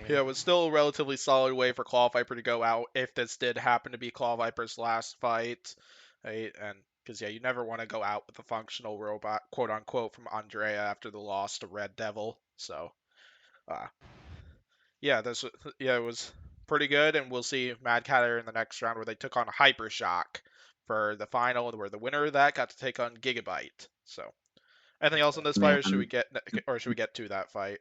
A: Yeah, it was still a relatively solid way for Claw Viper to go out if this did happen to be Claw Viper's last fight, right? And because yeah, you never want to go out with a functional robot, quote unquote, from Andrea after the loss to Red Devil. So, uh, yeah, it was pretty good, and we'll see Mad Catter in the next round where they took on Hypershock for the final, where the winner of that got to take on Gigabyte. So, anything else on this fight,
B: Man,
A: or should we get to that fight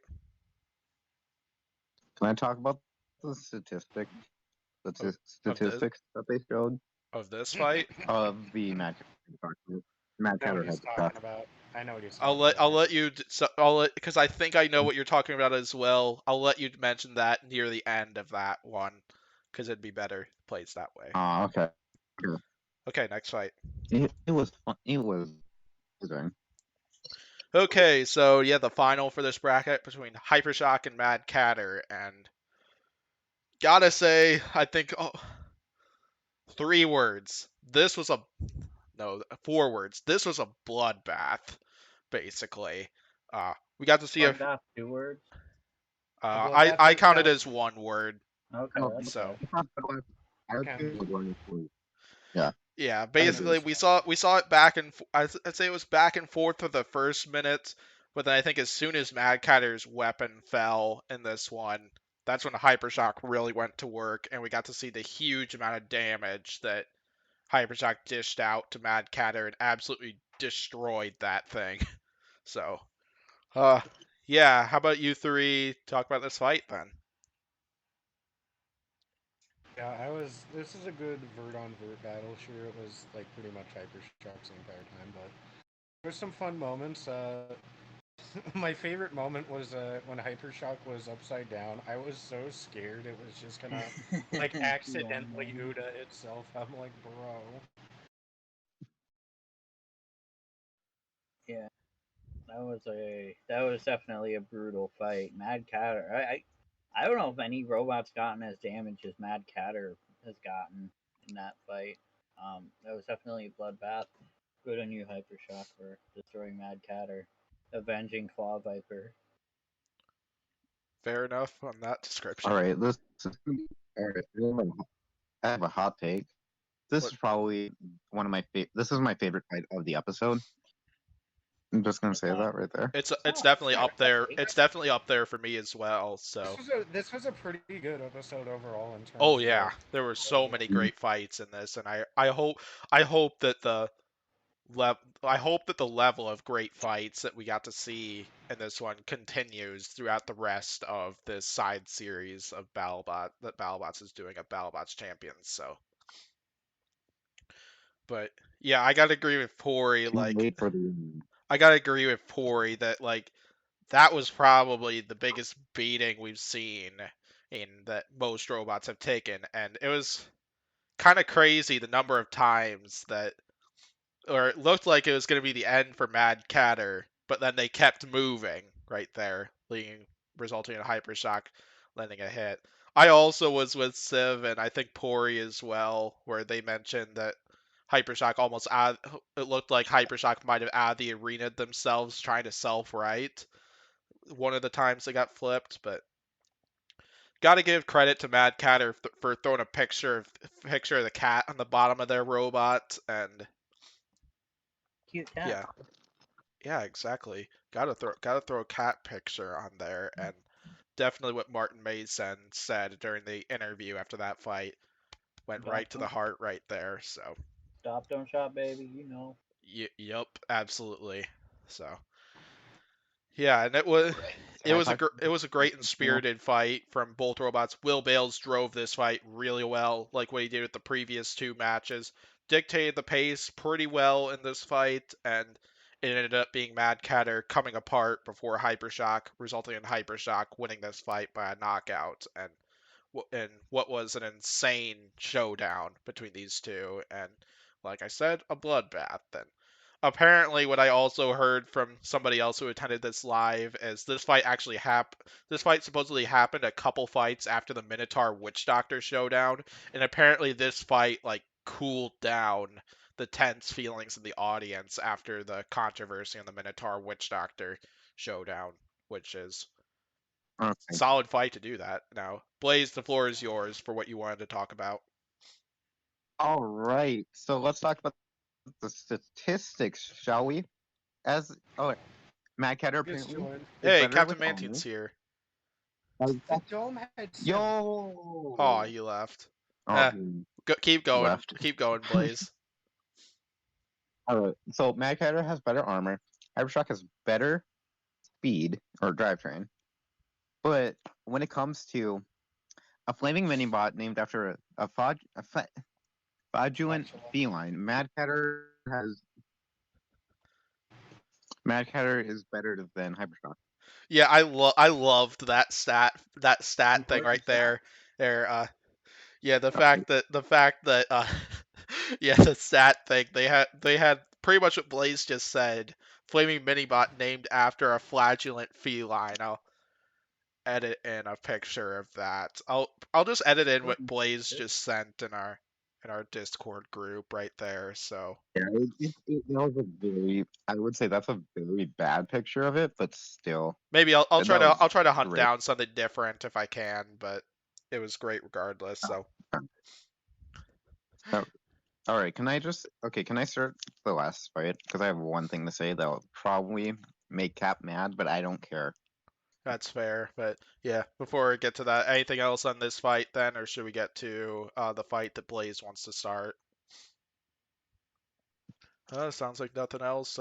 B: can I talk about the
A: of, of this
B: statistics that they showed
A: of this fight?
B: of the Mad Catter? Mad
C: I know what
B: Catter
C: he's
B: had the
C: talking about. I know what he's
A: I'll
C: talking
A: let I'll
C: about.
A: let you so I'll let because I think I know what you're talking about as well. I'll let you mention that near the end of that one because it'd be better placed that way.
B: Okay. Sure.
A: Okay, next fight.
B: It was fun. It was amazing.
A: Okay, so yeah, the final for this bracket between Hypershock and Mad Catter, and gotta say, I think 3 words. This was a no 4 words. This was a bloodbath, basically. We got to see a
D: Bloodbath, 2 words.
C: A
A: I
C: bloodbath
A: counted
C: counts.
A: as 1 word.
D: Okay,
B: Oh,
D: that's
A: So
D: fair.
C: That counts.
B: Yeah.
A: yeah,
C: I
A: basically
C: understand.
A: we saw it back and I'd say it was back and forth for the first minute, but then I think as soon as Mad Catter's weapon fell in this one, that's when Hypershock really went to work, and we got to see the huge amount of damage that Hypershock dished out to Mad Catter and absolutely destroyed that thing. So, uh, yeah, how about you three talk about this fight then?
C: Yeah, This is a good vert on vert battle. Sure, it was like pretty much Hypershock's the entire time, but there's some fun moments. My favorite moment was when Hypershock was upside down. I was so scared it was just gonna like
D: Yeah,
C: accidentally
D: man.
C: Uda itself. I'm like, bro.
D: Yeah, that was definitely a brutal fight. Mad Catter. I don't know if any robot's gotten as damaged as Mad Catter has gotten in that fight. That was definitely a bloodbath. Good on you, Hypershock, for destroying Mad Catter, avenging Claw Viper.
A: Fair enough on that description.
B: All right, this is all right. I have a hot take. This
A: What?
B: is probably one of my favorite. This is my favorite fight of the episode. I'm just gonna
D: It's
B: say
D: not.
B: that right there.
A: It's
D: It's
A: definitely
D: not
A: up
D: a
A: there.
D: hate.
A: It's definitely up there for me as well. So,
C: This was a pretty good episode overall in
A: oh
C: terms of
A: yeah,
C: like
A: there were so
C: quality.
A: many great fights in this, and I hope that I hope that the level of great fights that we got to see in this one continues throughout the rest of this side series of that Battlebots is doing at Battlebots Champions. So, but yeah, I gotta agree with Pory.
B: Can't
A: Like,
B: wait for the.
A: I gotta agree with Pory that like that was probably the biggest beating we've seen in that most robots have taken, and it was kind of crazy the number of times that, or it looked like it was going to be the end for Mad Catter, but then they kept moving right there, resulting in Hypershock landing a hit. I also was with Civ and I think Pory as well, where they mentioned that Hypershock it looked like Hypershock might have added the arena themselves trying to self-right one of the times they got flipped, but got to give credit to Mad Catter for throwing a picture of the cat on the bottom of their robot, and
D: Cute cat.
A: yeah, yeah, exactly. Gotta throw a cat picture on there, and definitely what Martin Mason said during the interview after that fight went
D: Stop,
A: right to the
D: don't,
A: heart right there. So,
D: stop, don't shop, baby. You know.
A: yup, absolutely. So, yeah, and it was a great and spirited fight from both robots. Will Bales drove this fight really well, like what he did with the previous two matches. Dictated the pace pretty well in this fight, and it ended up being Mad Catter coming apart before Hypershock, resulting in Hypershock winning this fight by a knockout. And what was an insane showdown between these two, and like I said, a bloodbath. And apparently, what I also heard from somebody else who attended this live is this fight actually happened. This fight supposedly happened a couple fights after the Minotaur Witch Doctor showdown, and apparently this fight like cooled down the tense feelings in the audience after the controversy on the Minotaur Witch Doctor showdown, which is
B: Okay.
A: solid fight to do that. Now, Blaze, the floor is yours for what you wanted to talk about.
B: All right. So let's talk about the statistics, shall we? As oh, Mad Catter
C: Just
B: apparently
C: joined.
B: is
A: Hey,
B: better
A: Captain
B: with
A: Mantine's
B: armor.
A: here.
C: The dome had seven.
A: Oh,
B: Yo.
A: he left.
B: Oh,
A: Eh, keep
B: he
A: going.
B: left.
A: Keep going, Blaze.
B: All right. So Mad Catter has better armor. Hypershock has better speed or drivetrain. But when it comes to a flaming minibot named after a fraudulent feline, Mad Catter is better than Hypershock.
A: Yeah, I loved that stat thing
C: Important
A: right
C: stat.
A: there. There, yeah, the fact that yeah, the stat thing they had pretty much what Blaze just said. Flaming Minibot named after a flatulent feline. I'll edit in a picture of that. I'll just edit in what Blaze just sent in our Discord group right there. So
B: Yeah, that was a very, I would say that's a very bad picture of it, but still,
A: maybe
B: that was
A: I'll try to hunt
B: great.
A: down something different if I can, but it was great regardless. So
B: Uh, All right, can I start the last fight? Because I have one thing to say that will probably make Cap mad, but I don't care.
A: that's fair. But yeah, before we get to that, anything else on this fight then, or should we get to the fight that Blaze wants to start? Sounds like nothing else.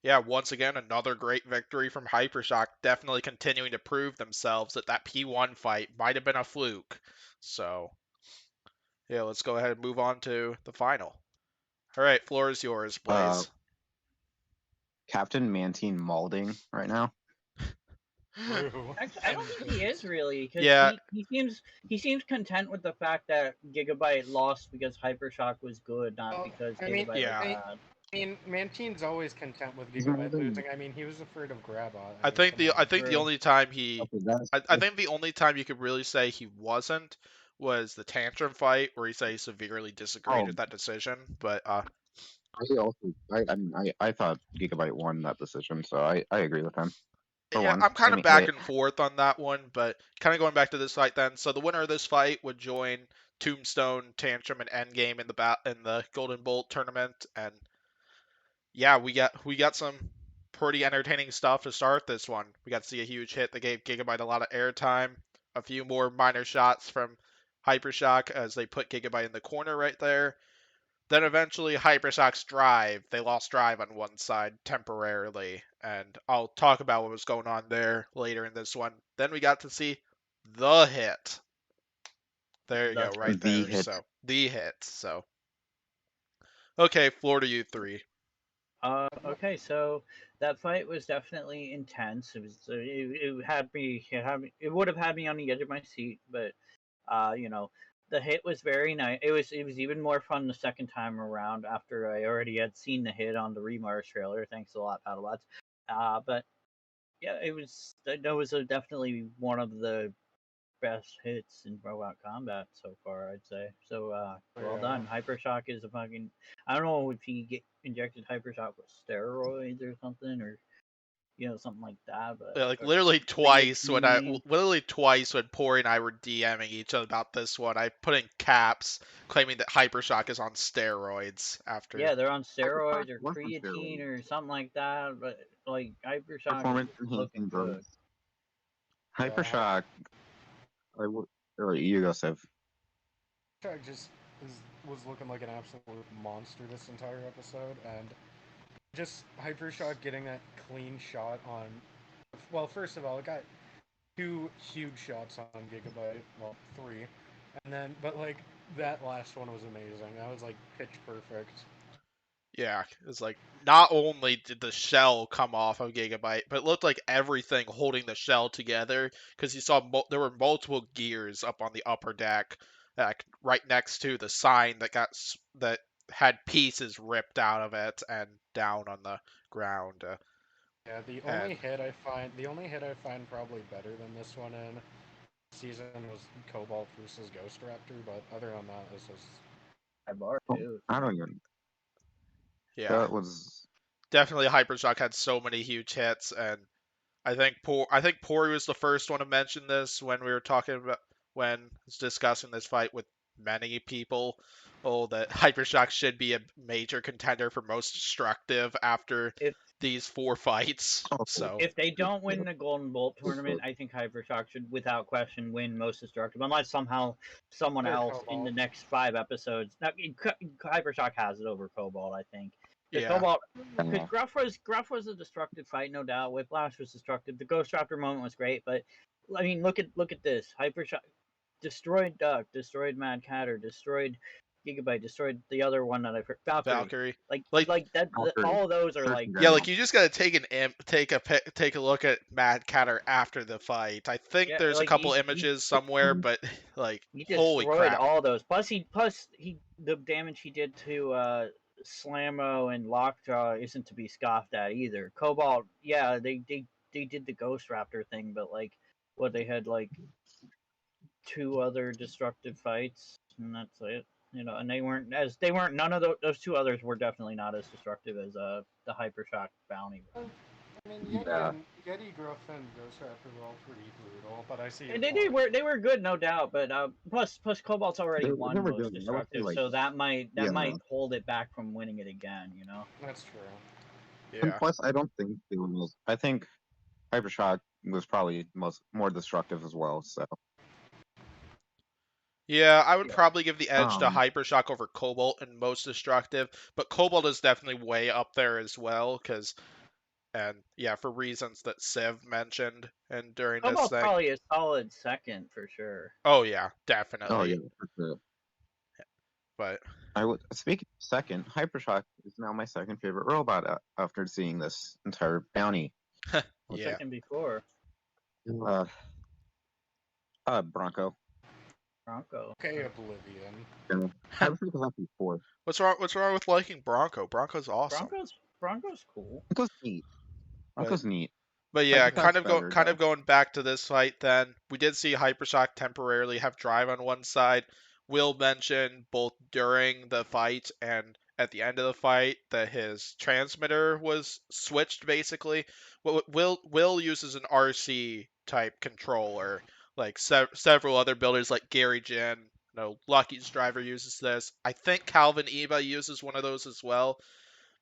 A: Yeah, once again, another great victory from Hypershock, definitely continuing to prove themselves that P1 fight might have been a fluke. So, Yeah, let's go ahead and move on to the final. All right, floor is yours, Blaze.
B: Captain Mantine malding right now.
C: True.
D: Actually, I don't think he is really, because
A: Yeah.
D: he seems content with the fact that Gigabyte lost because Hypershock was good, not
C: Well,
D: because
C: I mean,
D: Gigabyte
A: Yeah.
D: was bad.
C: I mean, Mantine's always content with
B: He's
C: Gigabyte
B: molding.
C: losing. I mean, he was afraid of Grabot.
A: I think
C: come on.
A: the
D: True.
A: only time he
B: Okay, that's,
A: I think the only time you could really say he wasn't was the Tantrum fight where he said he severely disagreed
B: Oh.
A: with that decision. But
B: I thought Gigabyte won that decision, so I agree with him. For
A: yeah,
B: once.
A: I'm kind
B: I
A: of
B: mean,
A: back and forth on that one. But kind of going back to this fight then. So the winner of this fight would join Tombstone, Tantrum, and Endgame in the Golden Bolt tournament. And yeah, we got some pretty entertaining stuff to start this one. We got to see a huge hit that gave Gigabyte a lot of airtime. A few more minor shots from Hypershock as they put Gigabyte in the corner right there. Then eventually Hypershock's drive. They lost drive on one side temporarily, and I'll talk about what was going on there later in this one. Then we got to see the hit. There you go, right
B: The
A: there.
B: hit.
A: So the hit. So okay, floor to you three.
D: Okay, so that fight was definitely intense. It would have had me on the edge of my seat, but you know, the hit was very nice. It was even more fun the second time around after I already had seen the hit on the Remars trailer. Thanks a lot, Battlebots. But yeah, that was definitely one of the best hits in Robot Combat so far, I'd say. So, well
C: Yeah.
D: done. Hypershock is a fucking. I don't know if he injected Hypershock with steroids or something, or something like that. But
A: Yeah, like
D: or
A: literally twice
D: creatine.
A: when Pory and I were DMing each other about this one, I put in caps claiming that Hypershock is on steroids after.
D: Yeah, they're on
B: Hypershock
D: steroids or
B: was on
D: creatine
B: steroids.
D: or something like that. But like Hypershock is
B: Performance
D: looking
B: enhancing
D: good.
B: drugs. Hypershock. Or you go, Civ.
C: Hypershock was looking like an absolute monster this entire episode, and just Hypershock getting that clean shot on. Well, first of all, it got two huge shots on Gigabyte. Well, three, and then but that last one was amazing. That was like pitch perfect.
A: Yeah, it's like not only did the shell come off of Gigabyte, but it looked like everything holding the shell together because you saw there were multiple gears up on the upper deck, right next to the sign that had pieces ripped out of it and down on the ground.
C: Yeah,
A: And
C: the only hit I find probably better than this one in season was Cobalt versus Ghost Raptor, but other than that, this was
D: I bar too.
B: I don't even.
A: yeah,
B: That was.
A: definitely Hypershock had so many huge hits, and I think Pory was the first one to mention this when we were talking about when discussing this fight with many people. Oh, that Hypershock should be a major contender for most destructive after
D: If
A: these 4 fights.
B: Oh,
A: So
D: if they don't win the Golden Bolt tournament, I think Hypershock should, without question, win Most Destructive, unless somehow someone
C: or
D: else in the
C: Cobalt.
D: next 5 episodes. Now, Hypershock has it over Cobalt, I think. Because
A: yeah,
D: Cobalt, because
B: Yeah.
D: Gruff was a destructive fight, no doubt. Whiplash was destructive. The Ghost Raptor moment was great, but I mean, look at this. Hypershock destroyed Duck, destroyed Mad Catter, destroyed Gigabyte, destroyed the other one that I forgot, Valkyrie.
A: Valkyrie.
D: Like
A: Like
B: Valkyrie.
D: all of those are
B: First
D: like
A: yeah,
B: general.
A: like you just gotta take a look at Mad Catter after the fight. I think
D: yeah,
A: there's a
D: like
A: couple images somewhere, but like
D: he
A: holy
D: destroyed
A: crap.
D: all those. Plus he the damage he did to Slammo and Lockjaw isn't to be scoffed at either. Cobalt, yeah, they did the Ghost Raptor thing, but like what they had like 2 other destructive fights, and that's it. And they weren't none of those 2 others were definitely not as destructive as the Hypershock bounty.
C: I mean,
B: Yeah.
C: Yeti, Gruff, and Ghost Raptor were all pretty brutal, but I see your
D: And
C: point.
D: they were good, no doubt. But plus Cobalt's already
B: They
D: won
B: were
D: most
B: good. I would say,
D: destructive,
B: like,
D: so that
B: yeah.
D: might hold it back from winning it again.
C: That's true.
B: And
A: Yeah.
B: plus, I don't think they were most. I think Hypershock was probably more destructive as well. So
A: Yeah, I would
D: Yeah.
A: probably give the edge to
B: um,
A: Hypershock over Cobalt and most destructive, but Cobalt is definitely way up there as well, and yeah, for reasons that Civ mentioned and during this
D: Cobalt's
A: thing.
D: probably a solid second for sure.
A: Oh yeah,
B: oh
A: definitely.
B: yeah, for sure.
A: But
B: I would speak second. Hypershock is now my second favorite robot after seeing this entire bounty.
D: What's
A: yeah,
D: second before?
B: Uh, Bronco.
D: Bronco.
C: Okay, Oblivion.
B: Hypershock is actually fourth.
A: what's wrong? What's wrong with liking Bronco? Bronco's awesome.
D: Bronco's cool.
B: Bronco's neat. Bronco's neat.
A: But yeah,
B: Hypershock's better,
A: kind
B: though.
A: of going back to this fight. Then we did see Hypershock temporarily have drive on one side. Will mentioned both during the fight and at the end of the fight that his transmitter was switched. Basically, Will uses an RC type controller, like several other builders like Gary Jin. Lucky's driver uses this. I think Calvin Eva uses one of those as well.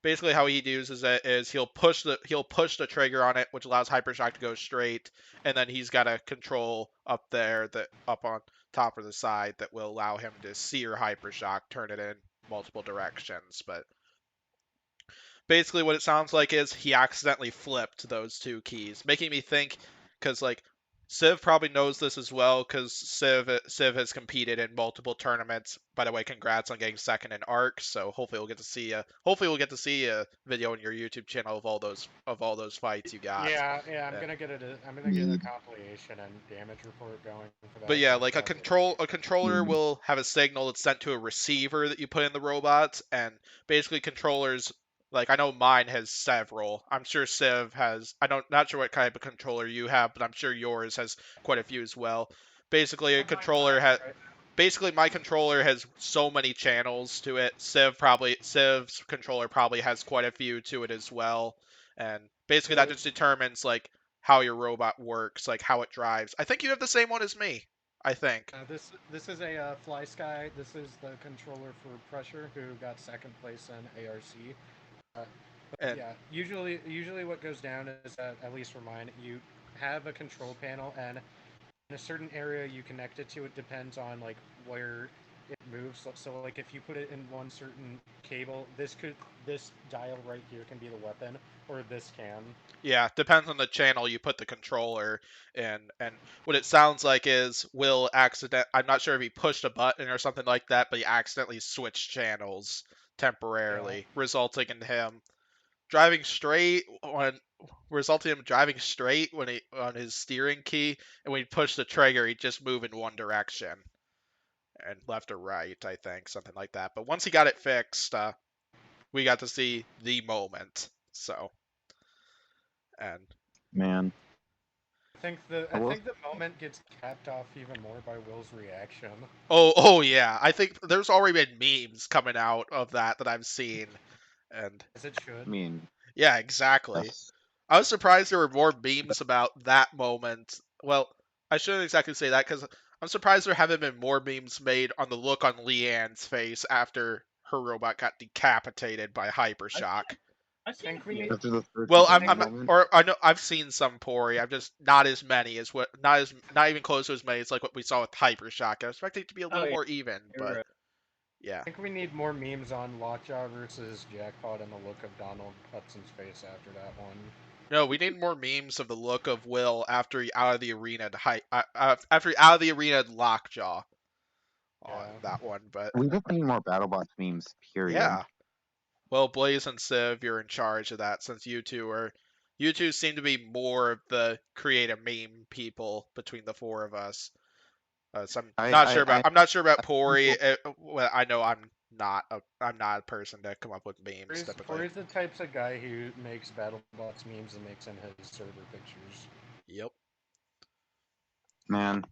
A: Basically, how he uses it is he'll push the trigger on it, which allows Hypershock to go straight, and then he's got a control up there that up on top of the side that will allow him to sear Hypershock, turn it in multiple directions. But basically, what it sounds like is he accidentally flipped those two keys, making me think because like Civ probably knows this as well because Civ has competed in multiple tournaments. By the way, congrats on getting second in Arc. So hopefully we'll get to see a video on your YouTube channel of all those fights you got.
C: Yeah, I'm
A: Yeah.
C: gonna get a compilation and damage report going for that.
A: But yeah, like a
C: That's
A: controller will have a signal that's sent to a receiver that you put in the robot, and basically controllers. Like I know mine has several. I'm sure Civ has. Not sure what type of controller you have, but I'm sure yours has quite a few as well. Basically, a controller has. Basically, my controller has so many channels to it. Civ's controller probably has quite a few to it as well, and basically that just determines like how your robot works, like how it drives. I think you have the same one as me. I think.
C: this is a Fly Sky. This is the controller for Pressure, who got second place in ARC.
A: And
C: Yeah, usually what goes down is that, at least for mine, you have a control panel, and in a certain area you connect it to. It depends on like where it moves. So like if you put it in one certain cable, this dial right here can be the weapon, or this can.
A: yeah, depends on the channel you put the controller in. And what it sounds like is Will accident. I'm not sure if he pushed a button or something like that, but he accidentally switched channels temporarily, resulting in him driving straight when resulting in him driving straight when he on his steering key, and when he pushed the trigger, he'd just move in one direction and left or right, I think, something like that. But once he got it fixed, we got to see the moment. So, and
B: Man.
C: I think the moment gets capped off even more by Will's reaction.
A: oh yeah, I think there's already been memes coming out of that I've seen, and
C: As it should.
B: I mean,
A: yeah, exactly.
B: that's
A: I was surprised there were more memes about that moment. Well, I shouldn't exactly say that because I'm surprised there haven't been more memes made on the look on Leanne's face after her robot got decapitated by Hypershock.
D: I think
C: think we need-
B: after the first
A: Well,
B: moment.
A: I know I've seen some Pory. I'm just not as many as not even close to as many as like what we saw with Hypershock. I was expecting it to be a little more even, but
D: right.
A: yeah.
C: I think we need more memes on Lockjaw versus Jackpot and the look of Donald Hudson's face after that one.
A: No, we need more memes of the look of Will after he out of the arena after he out of the arena Lockjaw on that one. But
B: We just need more BattleBots memes, period.
A: yeah. Well, Blaze and Civ, you're in charge of that since you two seem to be more of the creative meme people between the four of us. So I'm not sure about Pory. Well, I know I'm not a person to come up with memes typically.
C: Pory's the types of guy who makes BattleBots memes and makes in his server pictures.
A: Yep.
B: Man.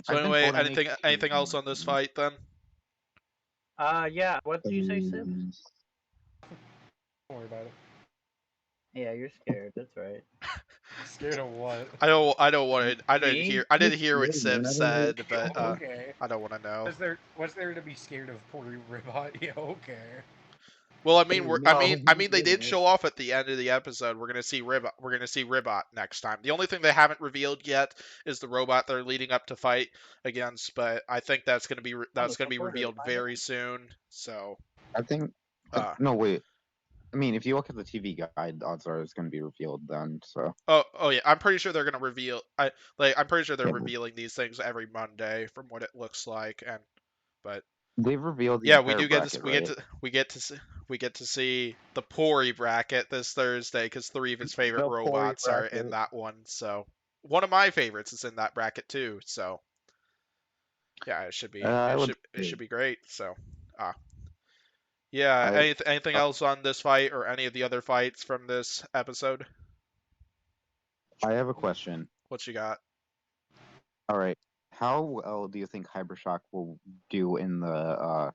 A: So anyway, anything else on this fight then?
D: Yeah. What did you say, Sid?
C: Don't worry about it.
D: Yeah, you're scared. That's right.
C: Scared of what?
A: I don't want to. I
D: Me?
A: didn't hear what Civ said, but
C: Okay.
A: I don't want to know.
C: What's there to be scared of, Pory Ribot? Yeah, okay.
A: Well, I mean, they did show off at the end of the episode. We're gonna see Ribot next time. The only thing they haven't revealed yet is the robot they're leading up to fight against. But I think that's gonna be revealed very soon. So
B: I think. No, wait. I mean, if you look at the TV guide, the odds are it's going to be revealed then. So.
A: Oh yeah, I'm pretty sure they're gonna reveal. I'm pretty sure they're revealing these things every Monday from what it looks like. But
B: They've revealed the
A: Yeah, we
B: entire
A: do get to
B: bracket,
A: we
B: right?
A: get to we get to see the Pory bracket this Thursday because 3 of his favorite
B: The Pory
A: robots are in
B: bracket.
A: that one. So one of my favorites is in that bracket too. So yeah, it should be
B: I would.
A: it should be great. So yeah,
B: I
A: anything else on this fight or any of the other fights from this episode?
B: I have a question.
A: What you got?
B: All right, how well do you think Hypershock will do in the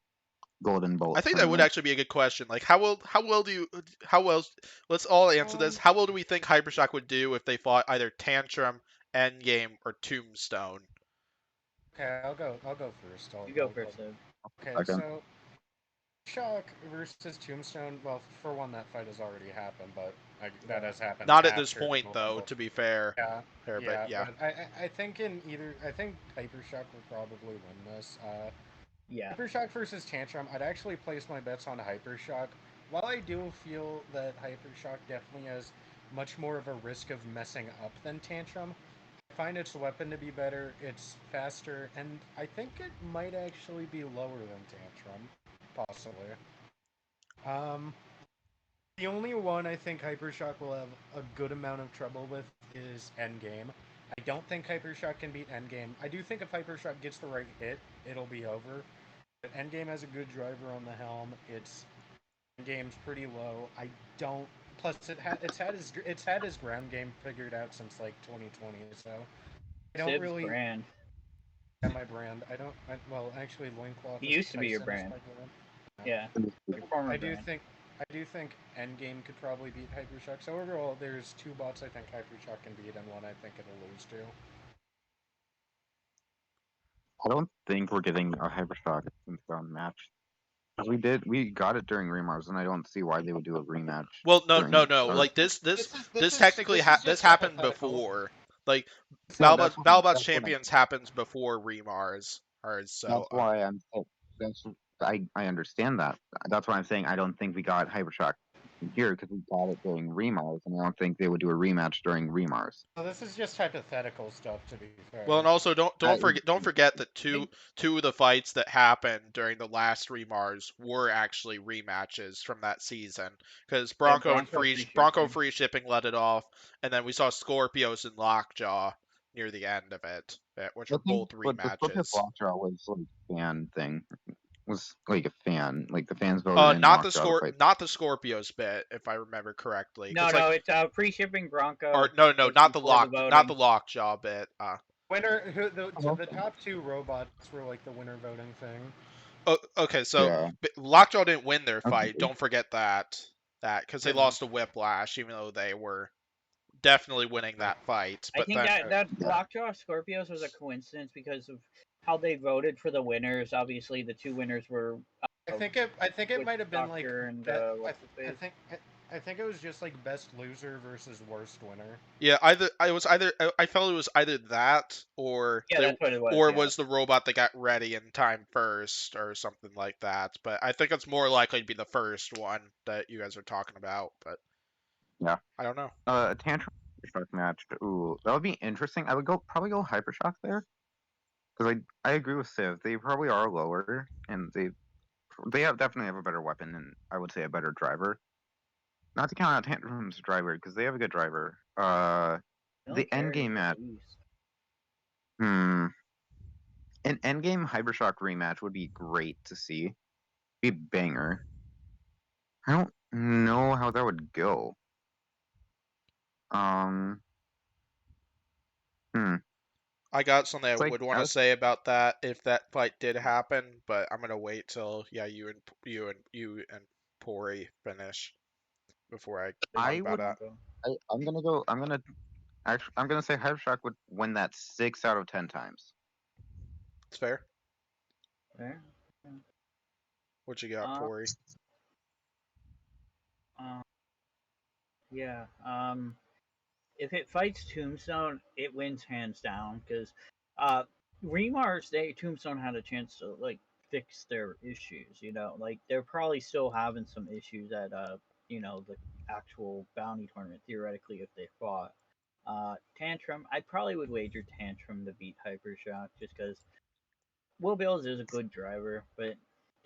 B: Golden
A: I
B: Bolt
A: think that would
B: tournament?
A: actually be a good question. Like, how well do you how well? Let's all answer this. How well do we think Hypershock would do if they fought either Tantrum, Endgame, or Tombstone?
C: Okay, I'll go first.
D: You go first, Sid.
C: Okay,
B: Okay.
C: so Shock versus Tombstone. Well, for one, that fight has already happened, but that has happened
A: Not at this
C: after
A: point,
C: the
A: though.
C: Rumble.
A: To be fair,
C: Yeah,
A: but
C: yeah,
A: yeah,
C: but I think I think Hypershock will probably win this.
D: Yeah.
C: Hypershock versus Tantrum. I'd actually place my bets on Hypershock. While I do feel that Hypershock definitely has much more of a risk of messing up than Tantrum, I find its weapon to be better, it's faster, and I think it might actually be lower than Tantrum, possibly. Um, the only one I think Hypershock will have a good amount of trouble with is Endgame. I don't think Hypershock can beat Endgame. I do think if Hypershock gets the right hit, it'll be over. But Endgame has a good driver on the helm. Its Endgame's pretty low. I don't. Plus, it's had his ground game figured out since like 2020. So I don't
D: Sib's
C: really
D: brand.
C: have my brand. I don't. Well, actually, Loincloth
D: He
C: of
D: used to be your
C: Tyson is
D: brand.
C: my brand.
D: Yeah. Your former brand.
C: I do think Endgame could probably beat Hypershock. So overall, there's two bots I think Hypershock can beat, and one I think it'll lose to.
B: I don't think we're getting a Hypershock Tombstone match. 'Cause we got it during Remars, and I don't see why they would do a rematch
A: well,
B: during.
A: no.
B: Or,
A: Like this
C: This
A: technically
C: is
A: this
C: just
A: happened
C: hypothetical.
A: before. Like
B: no, that's what
A: Battlebots
B: that's what I'm.
A: Champions happens before Remars. So
B: That's why I'm. That's I understand that. That's why I'm saying I don't think we got Hypershock here because we got it during Remars, and I don't think they would do a rematch during Remars.
C: Well, this is just hypothetical stuff, to be fair.
A: well, and also
B: That
A: don't forget that two of the fights that happened during the last Remars were actually rematches from that season because
D: Yeah,
A: Bronco
D: shipping.
A: free shipping let it off, and then we saw Scorpios and Lockjaw near the end of it, which
B: I
A: are
B: think,
A: both
B: but the Scorpio
A: rematches.
B: Lockjaw was like a fan thing. Was like a fan. Like the fans voted in Lockjaw to fight.
A: Not the Scorpios bit, if I remember correctly.
D: No,
A: It's like,
D: no, it's free shipping
A: or
D: Bronco
A: no,
D: was
A: not
D: before the
A: the
D: voting.
A: Lockjaw bit.
C: Winner, the
B: Okay.
C: top two robots were like the winner voting thing.
A: Oh, okay, so
B: Yeah.
A: Lockjaw didn't win their fight.
B: Okay.
A: Don't forget that. Because they
C: Didn't.
A: lost to Whiplash, even though they were definitely winning that fight.
D: I
A: But
D: think
A: then,
D: that
B: Yeah.
D: Lockjaw Scorpios was a coincidence because of how they voted for the winners. Obviously, the two winners were
C: I think it
D: Witch
C: might have been like
D: Doctor and
C: I,
D: what's his
C: I
D: face.
C: think I think it was just like best loser versus worst winner.
A: yeah, I felt it was either that
D: Yeah, that's what it was.
A: or
D: Yeah.
A: was the robot that got ready in time first or something like that. But I think it's more likely to be the first one that you guys are talking about. But
B: Yeah.
A: I don't know.
B: A Tantrum Hypershock match. Ooh, that would be interesting. I would probably go Hypershock there because I agree with Civ. They probably are lower, and they definitely have a better weapon and I would say a better driver. Not to count out Tantrum's driver because they have a good driver.
D: I
B: The
D: don't care.
B: endgame
D: He will
B: match.
D: lose.
B: An endgame Hypershock rematch would be great to see. Be a banger. I don't know how that would go. Um. Hmm.
A: I got something I
B: It's like
A: would want to say about that if that fight did happen, but I'm gonna wait till you and Pory finish before I talk
B: I
A: about
B: would.
A: that.
B: I'm gonna go. I'm gonna say Hypershock would win that 6 out of 10 times.
A: It's fair.
D: There.
A: What you got,
D: Uh,
A: Pory?
D: uh, yeah. If it fights Tombstone, it wins hands down because uh, Remars Day Tombstone had a chance to like fix their issues. You know, like they're probably still having some issues at the actual bounty tournament theoretically if they fought. Tantrum, I probably would wager Tantrum to beat Hypershock just because Will Bills is a good driver, but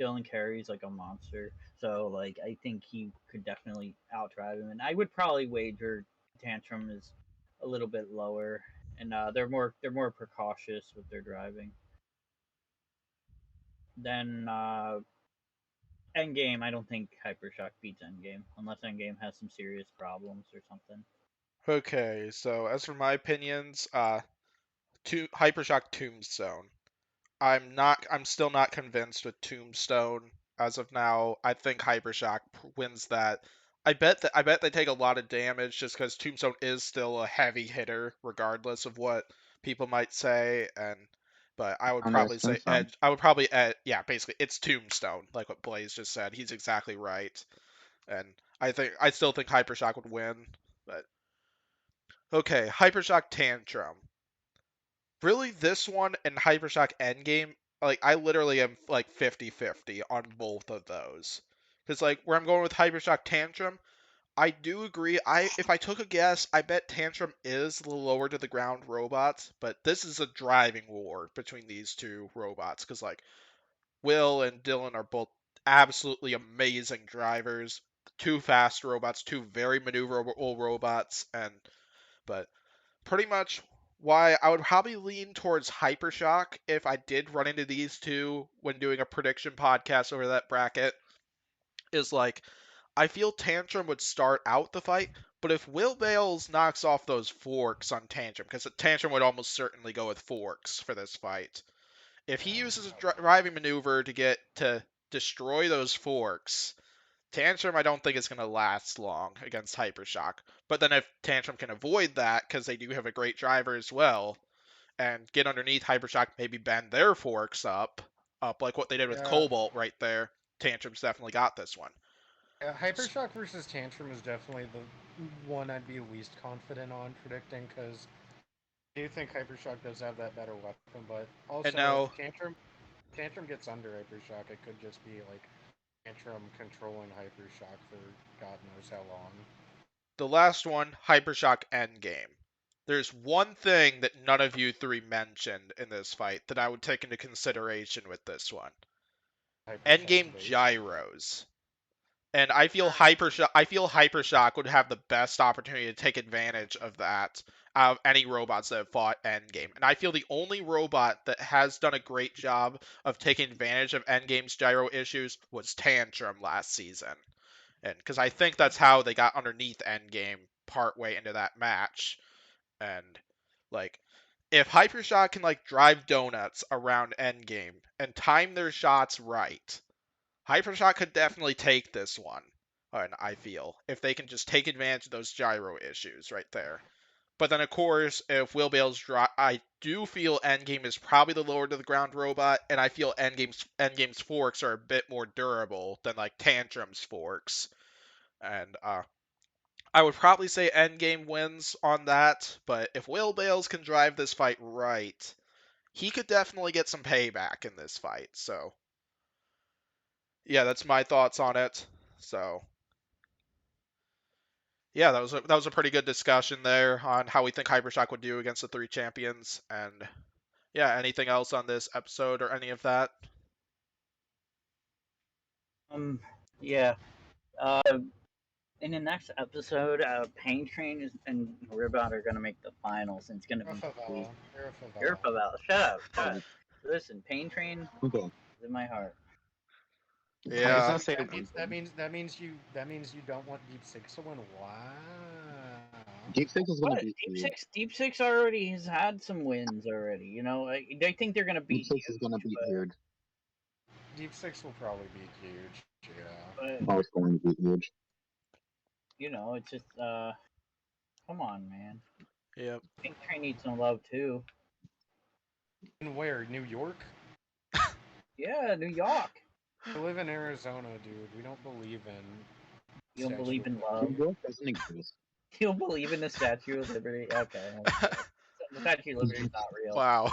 D: Dylan carries like a monster, so like I think he could definitely outdrive him. And I would probably wager Tantrum is a little bit lower, and they're more precautious with their driving. Then Endgame, I don't think Hypershock beats Endgame unless Endgame has some serious problems or something.
A: Okay, so as for my opinions, Hypershock Tombstone. I'm still not convinced with Tombstone as of now. I think Hypershock wins that. I bet they take a lot of damage just because Tombstone is still a heavy hitter, regardless of what people might say. But I would
B: And there's
A: probably say
B: Tombstone.
A: Edge. I would probably yeah, basically it's Tombstone, like what Blaze just said. He's exactly right, and I still think Hypershock would win. But okay, Hypershock Tantrum. Really, this one and Hypershock Endgame, like I literally am like 50-50 on both of those. Because like where I'm going with Hypershock Tantrum, I do agree. If I took a guess, I bet Tantrum is the lower to the ground robot, but this is a driving war between these two robots. Because like Will and Dylan are both absolutely amazing drivers, two fast robots, two very maneuverable robots, but pretty much why I would probably lean towards Hypershock if I did run into these two when doing a prediction podcast over that bracket is like I feel Tantrum would start out the fight, but if Will Bales knocks off those forks on Tantrum, because Tantrum would almost certainly go with forks for this fight. If he uses a driving maneuver to get to destroy those forks, Tantrum I don't think is going to last long against Hypershock. But then if Tantrum can avoid that, because they do have a great driver as well, and get underneath Hypershock, maybe bend their forks up like what they did with
C: Yeah,
A: Cobalt right there, Tantrum's definitely got this one.
C: yeah. Hypershock versus Tantrum is definitely the one I'd be least confident on predicting because I do think Hypershock does have that better weapon, but
A: And
C: also if
A: now
C: Tantrum gets under Hypershock, it could just be like Tantrum controlling Hypershock for God knows how long.
A: the last one, Hypershock Endgame. There's one thing that none of you three mentioned in this fight that I would take into consideration with this one.
C: Hypershock's
A: Endgame
C: base.
A: gyros. And I feel Hypershock would have the best opportunity to take advantage of that out of any robots that have fought Endgame. And I feel the only robot that has done a great job of taking advantage of Endgame's gyro issues was Tantrum last season. And because I think that's how they got underneath Endgame partway into that match. And like if Hypershock can like drive donuts around Endgame and time their shots right, Hypershock could definitely take this one. And I feel if they can just take advantage of those gyro issues right there. But then, of course, if Will Bales drop, I do feel Endgame is probably the lower to the ground robot, and I feel Endgame's forks are a bit more durable than like Tantrum's forks. And I would probably say Endgame wins on that. But if Will Bales can drive this fight right, he could definitely get some payback in this fight. So yeah, that's my thoughts on it. So yeah, that was a pretty good discussion there on how we think Hypershock would do against the three champions. And yeah, anything else on this episode or any of that?
D: Yeah. Uh, in the next episode, Pain Train and Ribot are gonna make the finals, and it's gonna
C: You're a
D: be
C: favela.
D: sweet.
C: You're a
D: You're
C: favela.
D: Favel. Shut up. Shut up.
B: Oh,
D: Listen, Pain Train
B: okay.
D: is in my heart.
B: I just
A: Yeah,
B: want to say
C: That
B: one
C: means
B: thing.
C: that means you don't want Deep Six to win. Wow.
B: Deep Six is going to
D: What?
B: be
D: Deep
B: huge.
D: Six. Deep Six already has had some wins already. They think they're gonna
B: Deep
D: beat
B: Six is going to
D: huge,
B: beat huge.
C: Deep Six will probably be huge. Yeah.
D: but
B: Oh, it's going to beat huge.
D: it's just come on, man.
A: yep.
D: Pain Train needs some love too.
C: And where? New York?
D: Yeah, New York.
C: I live in Arizona, dude. We don't believe in
D: You don't
C: Statue
D: believe
C: of
D: in
B: New
D: love.
C: Liberty.
B: York doesn't exist.
D: You don't believe in the Statue of Liberty. Okay, the Statue of Liberty is not real.
A: Wow.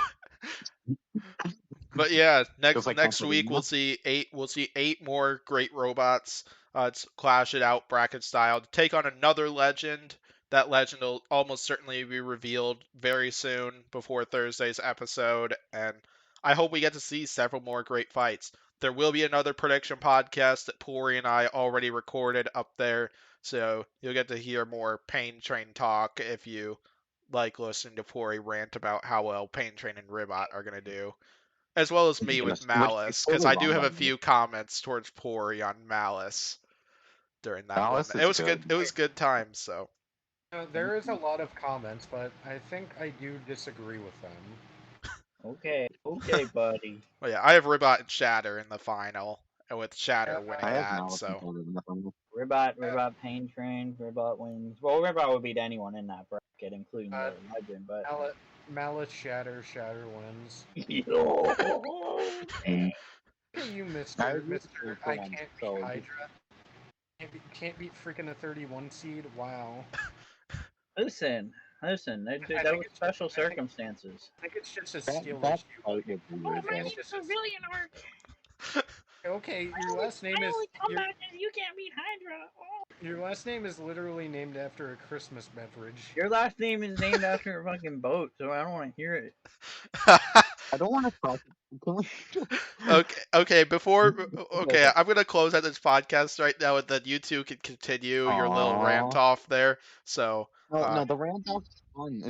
A: But yeah,
B: Just like
A: next week
B: Pennsylvania.
A: we'll see eight more great robots. It's clash it out bracket style to take on another legend. That legend will almost certainly be revealed very soon before Thursday's episode, and I hope we get to see several more great fights. there will be another prediction podcast that Pory and I already recorded up there, so you'll get to hear more Pain Train talk if you like listening to Pory rant about how well Pain Train and Ribot are gonna do, as well as me with
B: Which is
A: Malice, because
B: totally
A: I do
B: wrong
A: have
B: by
A: a
B: me.
A: few comments towards Pory on Malice during that one.
B: Alice
A: It
B: is
A: was good.
B: good.
A: It was good times. So
C: There is a lot of comments, but I think I do disagree with them.
D: Okay, buddy.
A: well, yeah, I have Ribot and Shatter in the final, and with Shatter
C: Yeah,
A: winning
B: I have
A: that.
B: Malice
A: So
B: included in the final.
D: Ribot, Pain Train, Ribot wins. Well, Ribot would beat anyone in that bracket, including the legend, but.
C: Malice Shatter wins.
D: Yo!
B: Mm.
C: Look at you,
B: I
C: Mister
B: would root
C: Mister.
B: for
C: I
B: them,
C: can't beat
B: so
C: Hydra. Can't beat freaking a 31 seed. Wow.
D: Listen. That
C: think
D: was
C: it's just,
D: special circumstances.
C: I think it's just a
B: that
C: skill
B: that
C: issue.
B: fight was
D: Oh,
B: weird.
D: my
C: It's
D: name's
C: just
D: Civilian Arc.
C: okay. Your last name is
D: You can't beat Hydra. Oh.
C: your last name is literally named after a Christmas beverage.
D: Your last name is named after a fucking boat, so I don't want to hear it.
B: I don't want to talk. Can we?
A: okay. I'm gonna close out this podcast right now, and then you two can continue your little rant
B: Aww.
A: off there. So,
B: No, the Randolph's fun.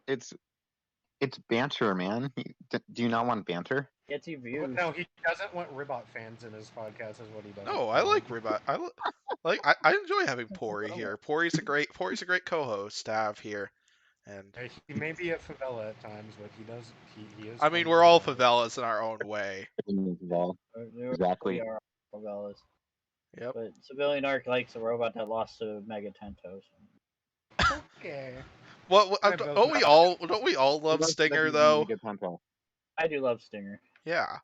B: It's banter, man. Do you not want banter?
D: Gets you views.
C: No, he doesn't want Ribot fans in his podcast. Is what he doesn't.
A: no, I like Ribot. I enjoy having Pory here. Pory's a great co-host to have here, and
C: He may be a favela at times, but he does. He is.
A: I mean
C: fun
A: we're
C: to
A: all
C: watch.
A: favelas in our own way.
B: Exactly.
D: We are favelas.
A: Yep.
D: But Civilian Arc likes a robot that lost to Mega Tento.
C: Okay.
A: Don't we all love Stinger though?
D: I do love Stinger.
A: Yeah.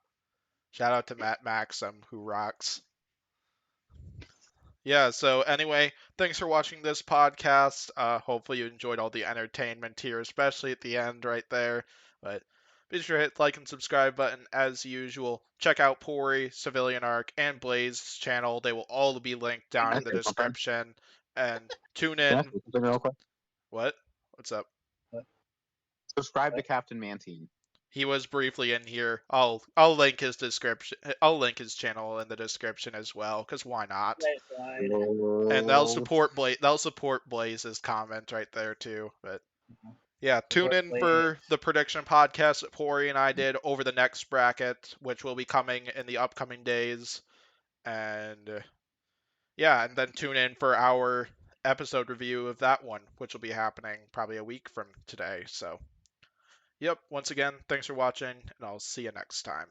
A: Shout out to Matt Maxim who rocks. Yeah, so anyway, thanks for watching this podcast. Hopefully you enjoyed all the entertainment here, especially at the end right there. But be sure to hit the like and subscribe button as usual. Check out Pory, Civilian Arc, and Blaze's channel. They will all be linked down in the description. And tune in.
B: Real quick?
A: What? What's up?
B: Subscribe to Captain Mantine.
A: He was briefly in here. I'll link his description. I'll link his channel in the description as well, because why not? And they'll support Blaze's comment right there too. But yeah, tune in for the prediction podcast that Pory and I did over the next bracket, which will be coming in the upcoming days. And yeah, and then tune in for our episode review of that one, which will be happening probably a week from today. So, yep, once again, thanks for watching, and I'll see you next time.